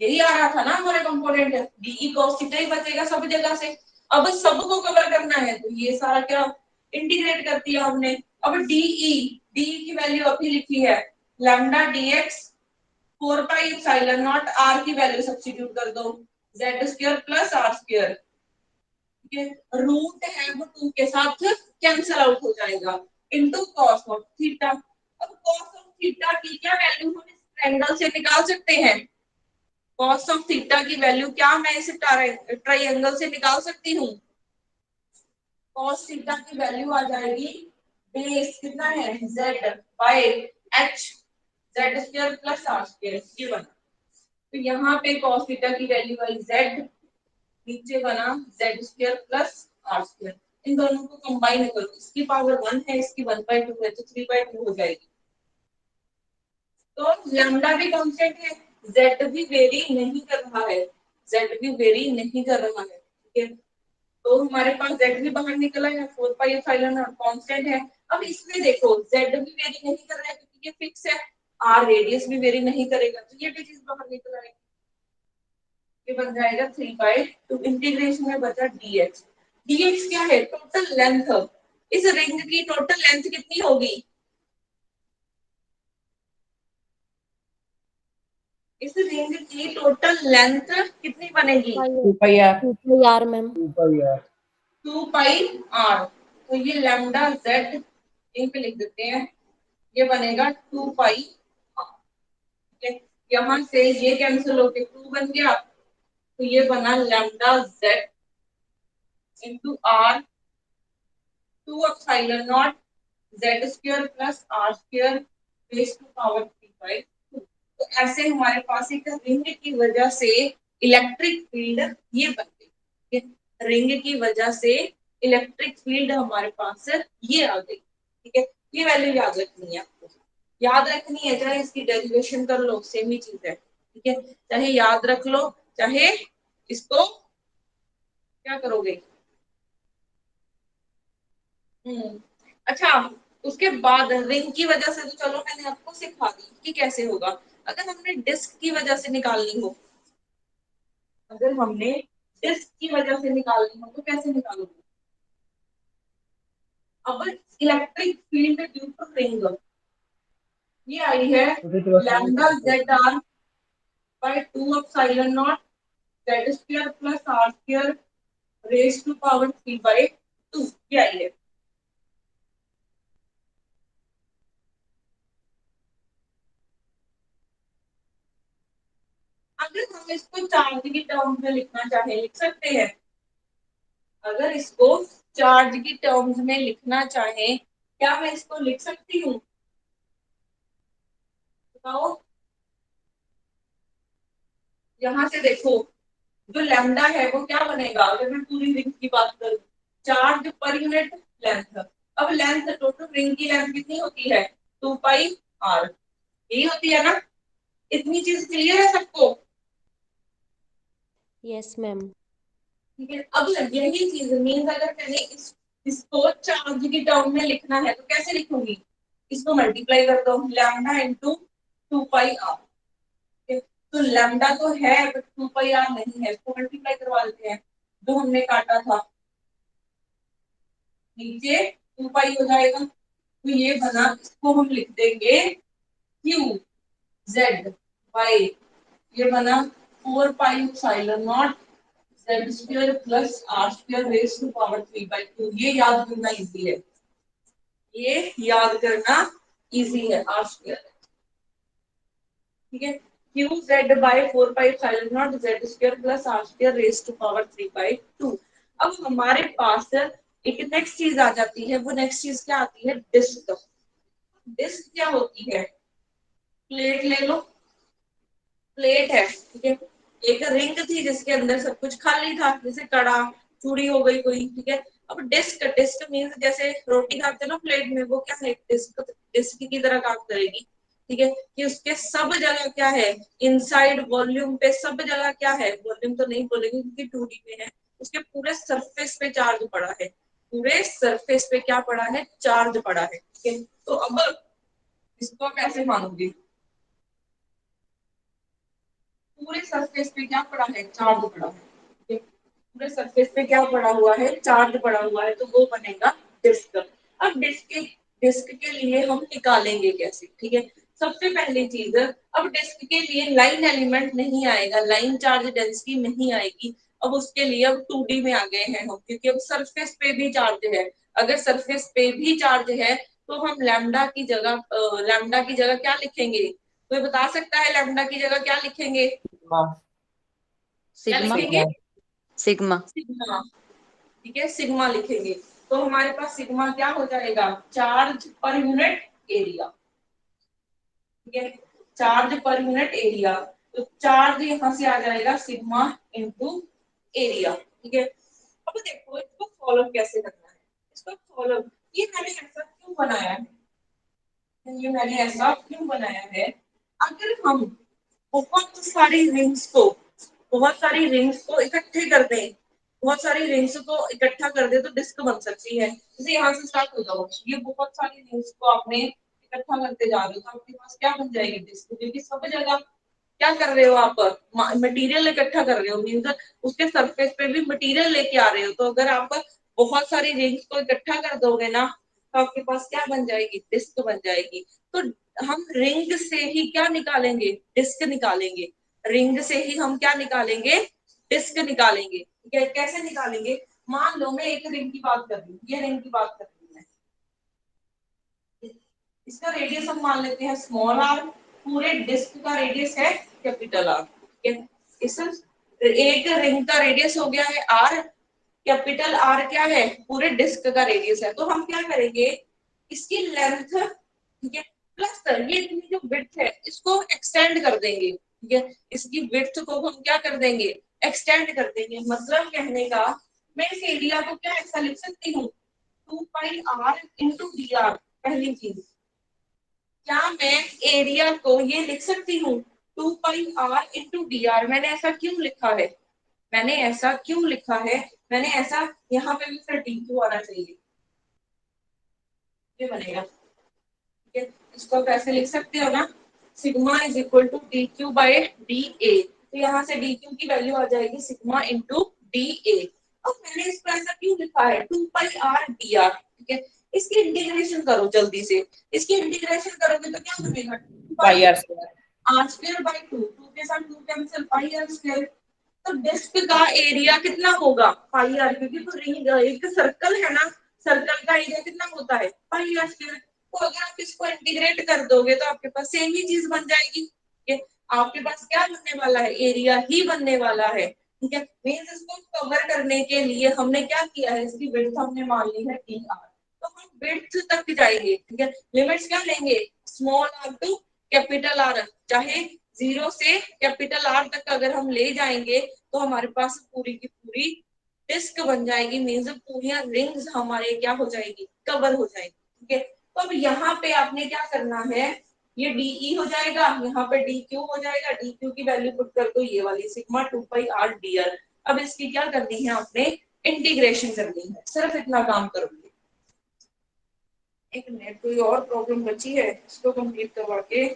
यही आ रहा था ना हमारा कंपोनेंट, डीई कॉस थीटा ही बचेगा सब जगह से। अब सबको कवर करना है तो ये सारा क्या इंटीग्रेट कर दिया हमने। अब डीई की वैल्यू अभी लिखी है lambda DX 4 pi epsilon naught, R की वैल्यू सब्स्टिट्यूट कर दो, Z square plus are square, root है वो 2 के साथ कैंसिल आउट हो जाएगा, इनटू कॉस ऑफ थीटा। अब कॉस ऑफ थीटा की क्या वैल्यू हम इस ट्रायंगल से निकाल सकते हैं, कॉस ऑफ थीटा की वैल्यू क्या मैं इस ट्रायंगल से निकाल सकती हूँ। कॉस थीटा की वैल्यू आ जाएगी बेस कितना है z by h, z square plus are square, ये बना। तो यहाँ पे कॉस थीटा की वैल्यू आई z, नीचे बना z square plus are square. इन दोनों को कंबाइन करो, इसकी पावर 1 है इसकी 1/2 है, तो 3/2 हो जाएगी। तो लैम्डा भी कांस्टेंट है, जेड भी वेरी नहीं कर रहा है, जेड भी वेरी नहीं कर रहा है। ठीक है, तो हमारे पास जेड भी बाहर निकला है, 4 पाई एप्सिलॉन नॉट कांस्टेंट है। अब इसमें देखो जेड भी वेरी नहीं कर रहा है क्योंकि ये फिक्स है, आर रेडियस भी वेरी नहीं करेगा, तो ये भी चीज बाहर निकल आएगी, ये बन जाएगा 3/2। इंटीग्रेशन में बचा dx, dx क्या है, टोटल लेंथ। इस रिंग की टोटल लेंथ कितनी होगी, इस रिंग की टोटल लेंथ कितनी बनेगी, 2 पाई आर। यार ma'am 2 pi R 2 pi R. तो ये लैम्डा जेड यहीं पे लिख देते हैं, ये बनेगा 2 पाई आर। यहाँ से ये कैंसिल होके 2 बन गया, तो ये बना lambda Z into R 2 epsilon naught Z square plus are square raise to power 3/2। तो ऐसे हमारे पास एक रिंग की वजह से इलेक्ट्रिक फील्ड ये बन गई। रिंग की वजह से इलेक्ट्रिक फील्ड हमारे पास ये आ गई। ठीक है, ये वैल्यू याद रखनी है आपको, याद रखनी है, चाहे इसकी डेरिवेशन कर लो सेम ही चीज है। ठीक है, चाहे याद रख लो चाहे इसको क्या करोगे। अच्छा, उसके बाद रिंग की वजह से तो चलो मैंने आपको सिखा दी कि कैसे होगा। अगर हमने डिस्क की वजह से निकालनी हो, अगर हमने डिस्क की वजह से निकालनी हो तो कैसे निकालोगे। अब electric field due to ring ये आई है lambda Z R by 2 epsilon naught Z square plus are square raise to power 3/2 ये आई है। अगर हम इसको चार्ज की टर्म्स में लिखना चाहे लिख सकते हैं। अगर इसको चार्ज की टर्म्स में लिखना चाहे क्या मैं इसको लिख सकती हूँ, बताओ। यहाँ से देखो जो लैम्डा है वो क्या बनेगा, अगर मैं पूरी रिंग की बात करूँ, चार्ज पर यूनिट लेंथ। अब लेंथ टोटल रिंग की लेंथ कितनी होती है 2πr, यही होती है ना। इतनी चीज क्लियर है सबको। Yes ma'am. ठीक है, अब यही चीज मीन्स अगर मैंने इसको चार्ज की टर्म में लिखना है तो कैसे लिखूंगी, इसको मल्टीप्लाई कर दो लैम्डा इंटू 2πr। तो लैम्डा तो है बट 2πr नहीं है, इसको मल्टीप्लाई करवा लेते हैं। जो हमने काटा था नीचे 2π हो जाएगा, तो ये बना, इसको हम लिख देंगे क्यू जेड बाई, ये बना 4π epsilon naught Z square plus are square raise to power 3/2। ये याद करना इजी है, ये याद करना इजी है आर स्क्वायर। ठीक है, q z by 4π epsilon naught Z square plus are square raise to power 3/2। अब हमारे पास एक नेक्स्ट चीज आ जाती है, वो नेक्स्ट चीज क्या आती है, डिस्क। डिस्क क्या होती है, प्लेट ले लो, प्लेट है। ठीक है, एक रिंग थी जिसके अंदर सब कुछ खाली था, जैसे कड़ा चूड़ी हो गई कोई। ठीक है, अब डिस्क, डिस्क मीन्स जैसे रोटी खाते हैं ना प्लेट में, वो क्या है, डिस्क, डिस्क की तरह काम करेगी। ठीक है, कि उसके सब जगह क्या है, इनसाइड वॉल्यूम पे सब जगह क्या है, वॉल्यूम तो नहीं बोलेंगे क्योंकि 2D में है, उसके पूरे सरफेस पे चार्ज पड़ा है, पूरे सरफेस पे क्या पड़ा है, चार्ज पड़ा है। ठीक है, तो अब इसको कैसे मानोगे, पूरे सरफेस पे क्या पड़ा है, चार्ज पड़ा है। ठीक है? पूरे सरफेस पे क्या पड़ा हुआ है, चार्ज पड़ा हुआ है, तो वो बनेगा डिस्क। अब डिस्क के लिए हम निकालेंगे कैसे। ठीक है, सबसे पहली चीज, अब डिस्क के लिए लाइन एलिमेंट नहीं आएगा, लाइन चार्ज डेंसिटी नहीं आएगी। अब उसके लिए अब 2D में आ गए हैं हम, क्योंकि अब सरफेस पे भी चार्ज है। अगर सरफेस पे भी चार्ज है तो हम लैम्डा की जगह क्या लिखेंगे, कोई बता सकता है लैम्डा की जगह क्या लिखेंगे, क्या सिग्मा लिखेंगे, सिग्मा सिग्मा। ठीक है, सिग्मा लिखेंगे तो हमारे पास सिग्मा क्या हो जाएगा, चार्ज पर यूनिट एरिया। ठीक है, चार्ज पर यूनिट एरिया, तो चार्ज यहां से आ जाएगा सिग्मा इनटू एरिया। ठीक है, अब देखो इसको सॉल्व कैसे करना है, इसको सॉल्व, ये मैंने ऐसा क्यों बनाया है, अगर हम बहुत सारी रिंग्स को इकट्ठे कर दें, बहुत सारी रिंग्स को इकट्ठा कर दे तो डिस्क बन सकती है। जैसे यहाँ से स्टार्ट हो जाओ, ये बहुत सारी रिंग्स को आपने इकट्ठा करते जा रहे हो तो आपके पास क्या बन जाएगी, डिस्क। क्योंकि सब जगह क्या कर रहे हो आप, मटेरियल इकट्ठा कर रहे हो, मीन्स उसके सरफेस पे भी मटेरियल लेके आ रहे हो। तो अगर आप बहुत सारी रिंग्स को इकट्ठा कर दोगे ना तो आपके पास क्या बन जाएगी, डिस्क बन जाएगी। तो हम रिंग से ही क्या निकालेंगे, डिस्क निकालेंगे। रिंग से ही हम क्या निकालेंगे, डिस्क निकालेंगे। कैसे निकालेंगे, मान लो मैं एक रिंग की बात कर रही हूँ, ये रिंग की बात कर रही हूँ, इसका रेडियस हम मान लेते हैं स्मॉल आर, पूरे डिस्क का रेडियस है कैपिटल आर। ठीक है, इस एक रिंग का रेडियस हो गया है आर, कैपिटल आर क्या है, पूरे डिस्क का रेडियस है। तो हम क्या करेंगे, इसकी लेंथ, ठीक है, प्लस ये इतनी जो विड्थ है इसको एक्सटेंड कर देंगे, ठीक है, इसकी विड्थ को हम क्या कर देंगे, एक्सटेंड कर देंगे। मतलब कहने का मैं इस एरिया को क्या ऐसा लिख सकती हूँ, 2πr इंटू डी आर। पहली चीज, क्या मैं एरिया को ये लिख सकती हूँ 2πr इंटू डी आर? मैंने ऐसा क्यों लिखा है, मैंने ऐसा क्यों लिखा है, मैंने ऐसा, यहाँ पे भी फिर डी क्यू आना चाहिए, ये बनेगा, ठीक है। इसको आप ऐसे लिख सकते हो ना, sigma is equal to D Q by D A. तो यहाँ से डी क्यू की वैल्यू आ जाएगी सिग्मा इंटू डी ए। अब मैंने इसको ऐसा क्यों लिखा है 2πr dr, ठीक है। इसकी इंटीग्रेशन करो जल्दी से, इसकी इंटीग्रेशन करोगे तो क्या बनेगा, pi r square r square by 2, 2 के साथ 2 कैंसिल, पाई आर स्क्वायर। तो डिस्क का एरिया कितना होगा, पाई आर, क्योंकि तो रिंग एक सर्कल है ना, सर्कल का एरिया कितना होता है, पाई आर स्क्वायर। तो अगर आप इसको इंटीग्रेट कर दोगे तो आपके पास सेम ही चीज बन जाएगी, ठीक है। आपके पास क्या बनने वाला है, एरिया ही बनने वाला है, ठीक है। मींस इसको कवर करने के लिए हमने क्या किया है, इसकी विड्थ हमने मान ली है डी आर। तो हम विड्थ तक जाएंगे, ठीक है। लिमिट्स क्या लेंगे, small R to capital R, चाहे 0 से कैपिटल आर तक अगर हम ले जाएंगे तो हमारे पास पूरी की पूरी डिस्क बन जाएगी, मींस पूरी रिंग्स हमारे क्या हो जाएगी, कवर हो जाएगी, ठीक है। तो अब यहाँ पे आपने क्या करना है, ये डीई हो जाएगा, यहाँ पे डी क्यू हो जाएगा, डी क्यू की वैल्यू पुट कर दो ये वाली सिग्मा 2πr dr। अब इसकी क्या करनी है, आपने इंटीग्रेशन करनी है, सिर्फ इतना काम करोगे। एक मिनट, कोई और प्रॉब्लम बची है, इसको कंप्लीट करवा के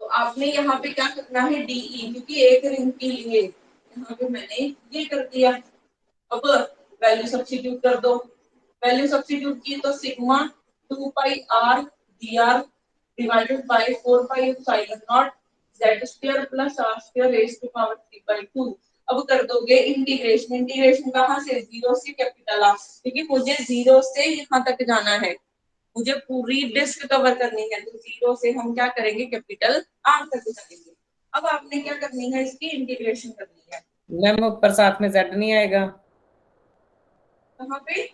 तो आपने यहाँ पे क्या करना है, डीई, क्योंकि एक रिंग के लिए यहाँ पे मैंने ये कर दिया। अब वैल्यू सब्स्टिट्यूट कर दो, वैल्यू सब्स्टिट्यूट की तो sigma 2πr dr divided by 4π epsilon naught z square plus r square raise to power 3/2। अब कर दोगे इंटीग्रेशन, इंटीग्रेशन कहाँ से, 0 से कैपिटल आर, क्योंकि मुझे 0 से यहाँ तक जाना है, मुझे पूरी डिस्क कवर करनी है, तो 0 से हम क्या करेंगे, कैपिटल आर तक जाएंगे। अब आपने क्या करनी है, इसकी इंटीग्रेशन करनी है। मैम ऊपर साथ में z नहीं आएगा, कहाँ पे,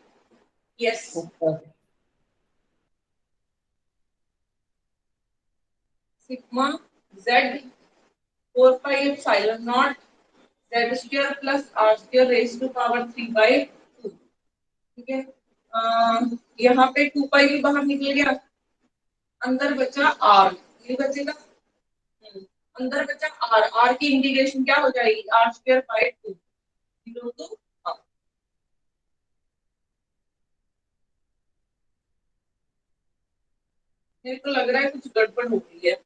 यस, ऊपर sigma z 4π epsilon naught z square plus r square raise to power 3/2, ठीक है। यहाँ पे 2π भी बाहर निकल गया, अंदर बचा r, ये बचेगा, अंदर बचा r, r की इंटीग्रेशन क्या हो जाएगी, r square by 2, 0 to r। मेरे को लग रहा है कुछ गड़बड़ हो गई है।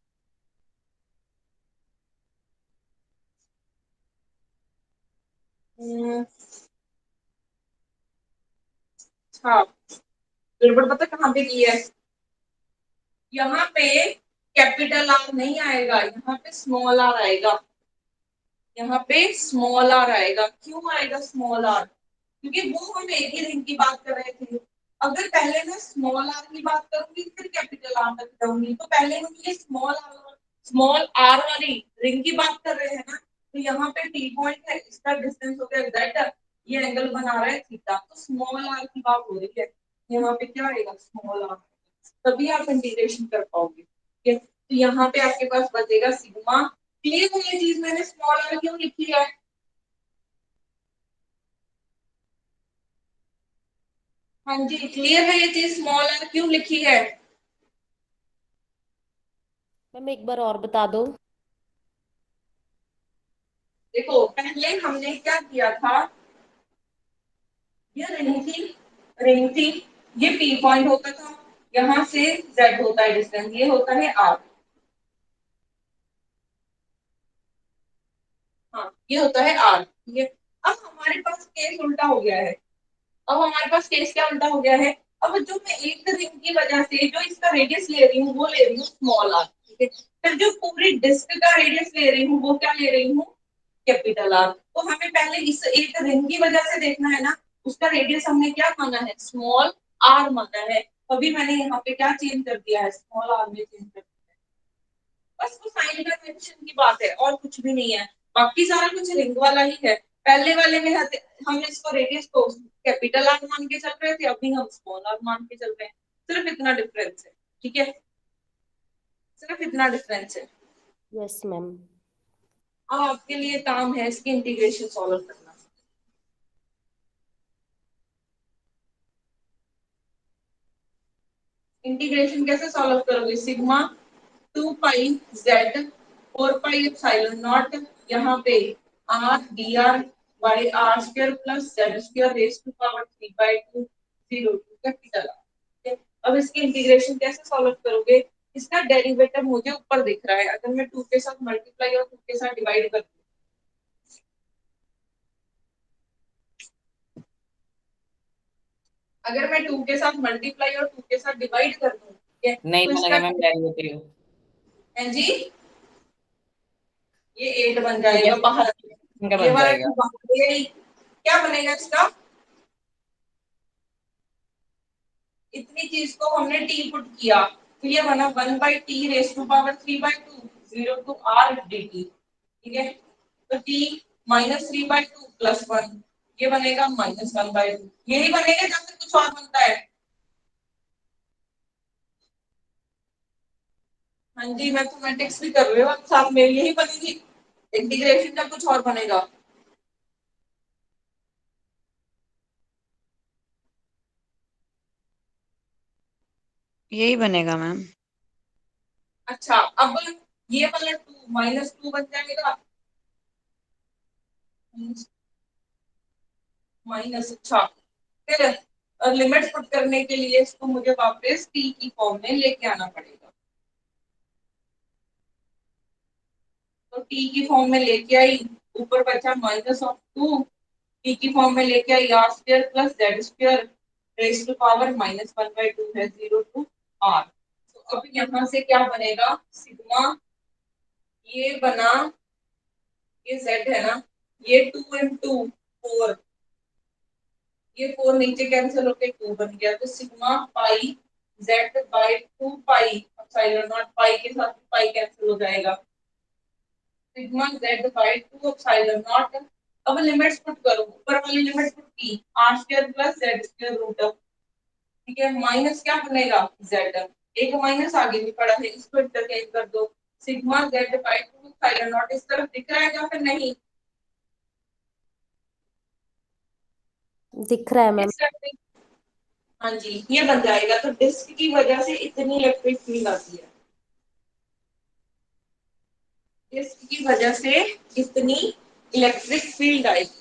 हाँ, गड़बड़ पता कहाँ पे की है, यहाँ पे कैपिटल आर नहीं आएगा, यहाँ पे स्मॉल आर आएगा, यहाँ पे स्मॉल आर आएगा। क्यों आएगा स्मॉल आर, क्योंकि वो हम एक ही रिंग की बात कर रहे थे। अगर पहले मैं स्मॉल आर की बात करूंगी फिर कैपिटल आर तक जाऊंगी, तो पहले हम ये स्मॉल आर वाली रिंग की बात कर रहे हैं ना, तो यहाँ पे टी पॉइंट है, इसका डिस्टेंस हो गया दैट, ये एंगल बना रहा है थीटा, तो स्मॉल आर की बात हो रही है, यहाँ पे क्या आएगा, स्मॉल आर, तभी आप इंटीग्रेशन कर पाओगे, ठीक है। तो यहाँ पे आपके पास बचेगा सिग्मा। क्लियर है ये चीज, मैंने स्मॉल आर क्यों लिखी है, हाँ जी क्लियर है ये चीज, स्मॉल आर क्यों लिखी है। मैम एक बार और बता दो। देखो पहले हमने क्या किया था, ये रिंग थी, ये पी पॉइंट होता था, यहाँ से जेड होता है डिस्टेंस, ये होता है आर, हाँ ये होता है आर, ठीक है। अब हमारे पास केस उल्टा हो गया है, अब हमारे पास केस क्या उल्टा हो गया है, अब जो मैं एक रिंग की वजह से जो इसका रेडियस ले रही हूँ वो ले रही हूँ स्मॉल आर, ठीक है। फिर जो पूरी डिस्क का रेडियस ले रही हूँ वो क्या ले रही हूँ, कैपिटल आर। तो हमें पहले इस एक रिंग की वजह से देखना है ना, उसका रेडियस हमने क्या माना है, स्मॉल आर माना है, अभी मैंने यहाँ पे क्या चेंज कर दिया है, स्मॉल आर में चेंज कर दिया है। बस वो साइन कन्वेंशन की बात है और कुछ भी नहीं है, बाकी सारा कुछ रिंग वाला ही है। पहले वाले में हमने इसको रेडियस को कैपिटल आर मान के चल रहे थे, अभी हम स्मॉल आर मान के चल रहे हैं, सिर्फ इतना डिफरेंस है, ठीक है, सिर्फ इतना डिफरेंस है। Yes ma'am. अब आपके लिए काम है इसकी इंटीग्रेशन सॉल्व करना। इंटीग्रेशन कैसे सॉल्व करोगे? Sigma 2 pi Z 4 pi epsilon naught, यहाँ पे R D R by R square plus Z square raise to power 3/2 0 to capital R. अब इसकी इंटीग्रेशन कैसे सॉल्व करोगे? इसका डेरिवेटिव मुझे ऊपर दिख रहा है, अगर मैं 2 के साथ मल्टीप्लाई और 2 के साथ डिवाइड कर दूं, अगर मैं 2 के साथ मल्टीप्लाई और 2 के साथ डिवाइड कर दूं, ठीक है, नहीं तो बनेगा इसका मैम डेरिवेटिव। है जी, ये 8 बन जाएगा बाहर, इनका ये बन वाला जाएगा। बाहर, क्या बनेगा इसका? इतनी चीज को हमने टी पुट किया, तो ये बना 1/t raise to power 3/2 0 to r dt, ठीक है, तो t -3/2 प्लस 1, ये बनेगा -1/2, यही बनेगा जब तक कुछ और बनता है। हाँ जी, मैथमेटिक्स भी कर रहे हो आप साथ में, यही बनेगी इंटीग्रेशन का, कुछ और बनेगा। यही बनेगा मैम। अच्छा, अब ये वाला 2 -2 बन जाएगा, माइनस, अच्छा, फिर लिमिट पुट करने के लिए इसको मुझे वापस t की फॉर्म में लेके आना पड़ेगा, तो t की फॉर्म में लेके आई, ऊपर बचा -2, t की फॉर्म में लेके आई r square plus Z square raise to power -1/2 है 0 टू r। तो अब यहाँ से क्या बनेगा? सिग्मा, ये बना, ये z है ना, ये 2 into 4, ये 4 नीचे कैंसिल होके 2 बन गया, तो sigma pi z by 2 pi epsilon naught, pi के साथ पाई कैंसिल हो जाएगा, sigma z by 2 epsilon naught. अब लिमिट्स पुट करो, ऊपर वाली लिमिट पुट की r square plus z square root, ठीक है, माइनस क्या बनेगा? z, एक माइनस आगे भी पड़ा है, इसको इंटरचेंज कर दो, sigma z by 2 epsilon naught इस तरफ दिख रहा है या फिर नहीं? दिख रहा है मैम। इस तरफ, हाँ जी, ये बन जाएगा, तो डिस्क की वजह से इतनी इलेक्ट्रिक फील्ड आती है, डिस्क की वजह से इतनी इलेक्ट्रिक फील्ड आएगी।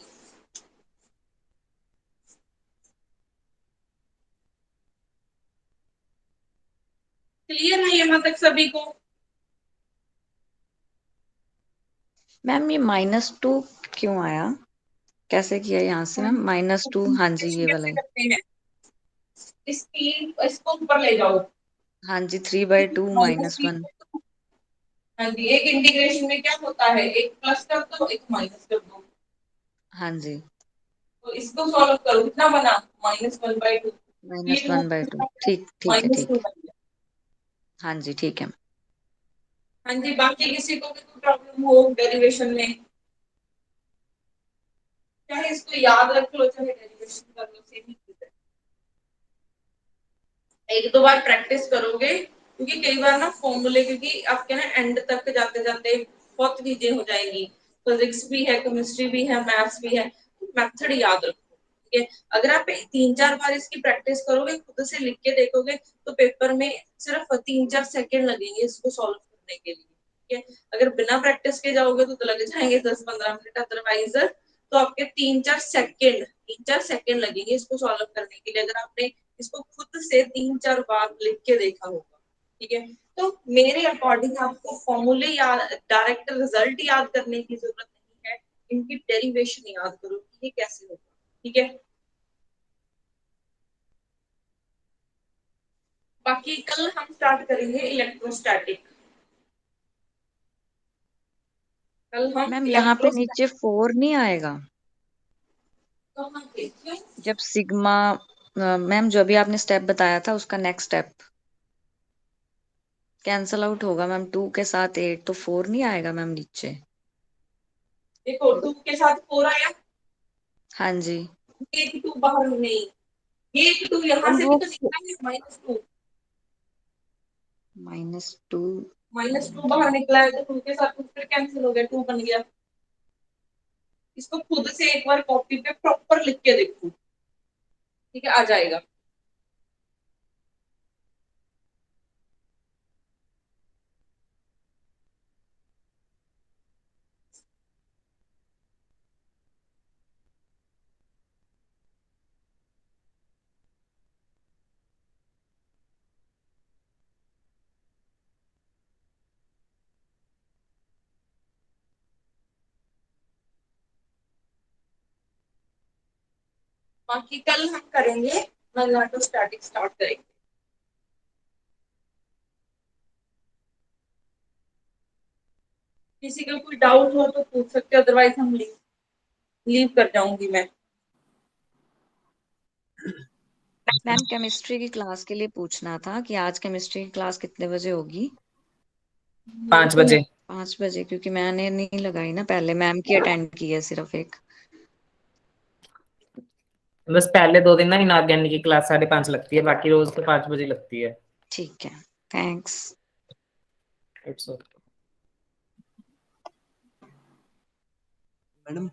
क्लियर है यहाँ तक सभी को? मैम ये -2 क्यों आया? कैसे किया यहाँ से मैम? -2, हाँ जी ये वाला कैसे ही। करते हैं? इसको ऊपर ले जाओ, हाँ जी 3/2 -1। हाँ जी, एक इंटीग्रेशन में क्या होता है, एक प्लस कर दो एक माइनस कर दो, हाँ जी तो इसको सॉल्व करो, कितना बना? -1/2, ये -1/2। ठीक ठीक है -2 ठीक। बन गया। हाँ जी ठीक है। हाँ जी, बाकी किसी को भी कोई प्रॉब्लम हो डेरिवेशन में, चाहे इसको याद रख लो चाहे डेरिवेशन कर लो, सेम ही चीज है, एक दो बार प्रैक्टिस करोगे, क्योंकि कई बार ना फॉर्मूले, क्योंकि आपके ना एंड तक जाते जाते बहुत चीजें हो जाएंगी, फिजिक्स भी है, केमिस्ट्री भी है, मैथ्स भी है, मेथड याद रखो, ठीक है, अगर आप 3-4 बार इसकी प्रैक्टिस करोगे, खुद से लिख के देखोगे, तो पेपर में सिर्फ 3-4 सेकेंड लगेंगे इसको सॉल्व करने के लिए, ठीक है, अगर बिना प्रैक्टिस के जाओगे तो लग जाएंगे 10-15 मिनट, अदरवाइज तो आपके 3-4 सेकेंड लगेंगे इसको सॉल्व करने के लिए, अगर आपने इसको खुद से 3-4 बार लिख के देखा होगा, ठीक है, तो मेरे अकॉर्डिंग आपको फॉर्मूले याद, डायरेक्ट रिजल्ट याद करने की जरूरत नहीं है, इनकी डेरिवेशन याद करो कि ये कैसे होगा, ठीक है। बाकी कल हम स्टार्ट करेंगे इलेक्ट्रोस्टैटिक, कल हम मैम यहाँ पे नीचे 4 नहीं आएगा? कहाँ पे, क्यों? जब सिग्मा, मैम जो अभी आपने स्टेप बताया था उसका नेक्स्ट स्टेप कैंसल आउट होगा मैम, 2 के साथ 8, तो 4 नहीं आएगा मैम नीचे? देखो 2 के साथ 4 आया, हाँ जी। ये एक 2 बाहर नहीं, ये एक 2 यहाँ से भी वो तो निकला है -2, -2 -2 बाहर निकला है तो 2 के साथ कुछ फिर कैंसिल हो गया, 2 बन गया। इसको खुद से एक बार कॉपी पे प्रॉपर लिख के देखो, ठीक है, आ जाएगा। बाकी कल हम करेंगे, तो स्टार्ट करेंगे। किसी का कोई डाउट हो तो पूछ सकते हो, अदरवाइज हम लीव कर जाऊंगी मैं। मैम केमिस्ट्री की क्लास के लिए पूछना था कि आज केमिस्ट्री की क्लास कितने बजे होगी? 5 बजे। 5 बजे, क्योंकि मैंने नहीं लगाई ना पहले, मैम की अटेंड की है सिर्फ एक। बस पहले 2 दिन ना इनऑर्गेनिक की क्लास 5:30 लगती है, बाकी रोज तो 5 बजे लगती है। ठीक है, थैंक्स। It's okay. मैडम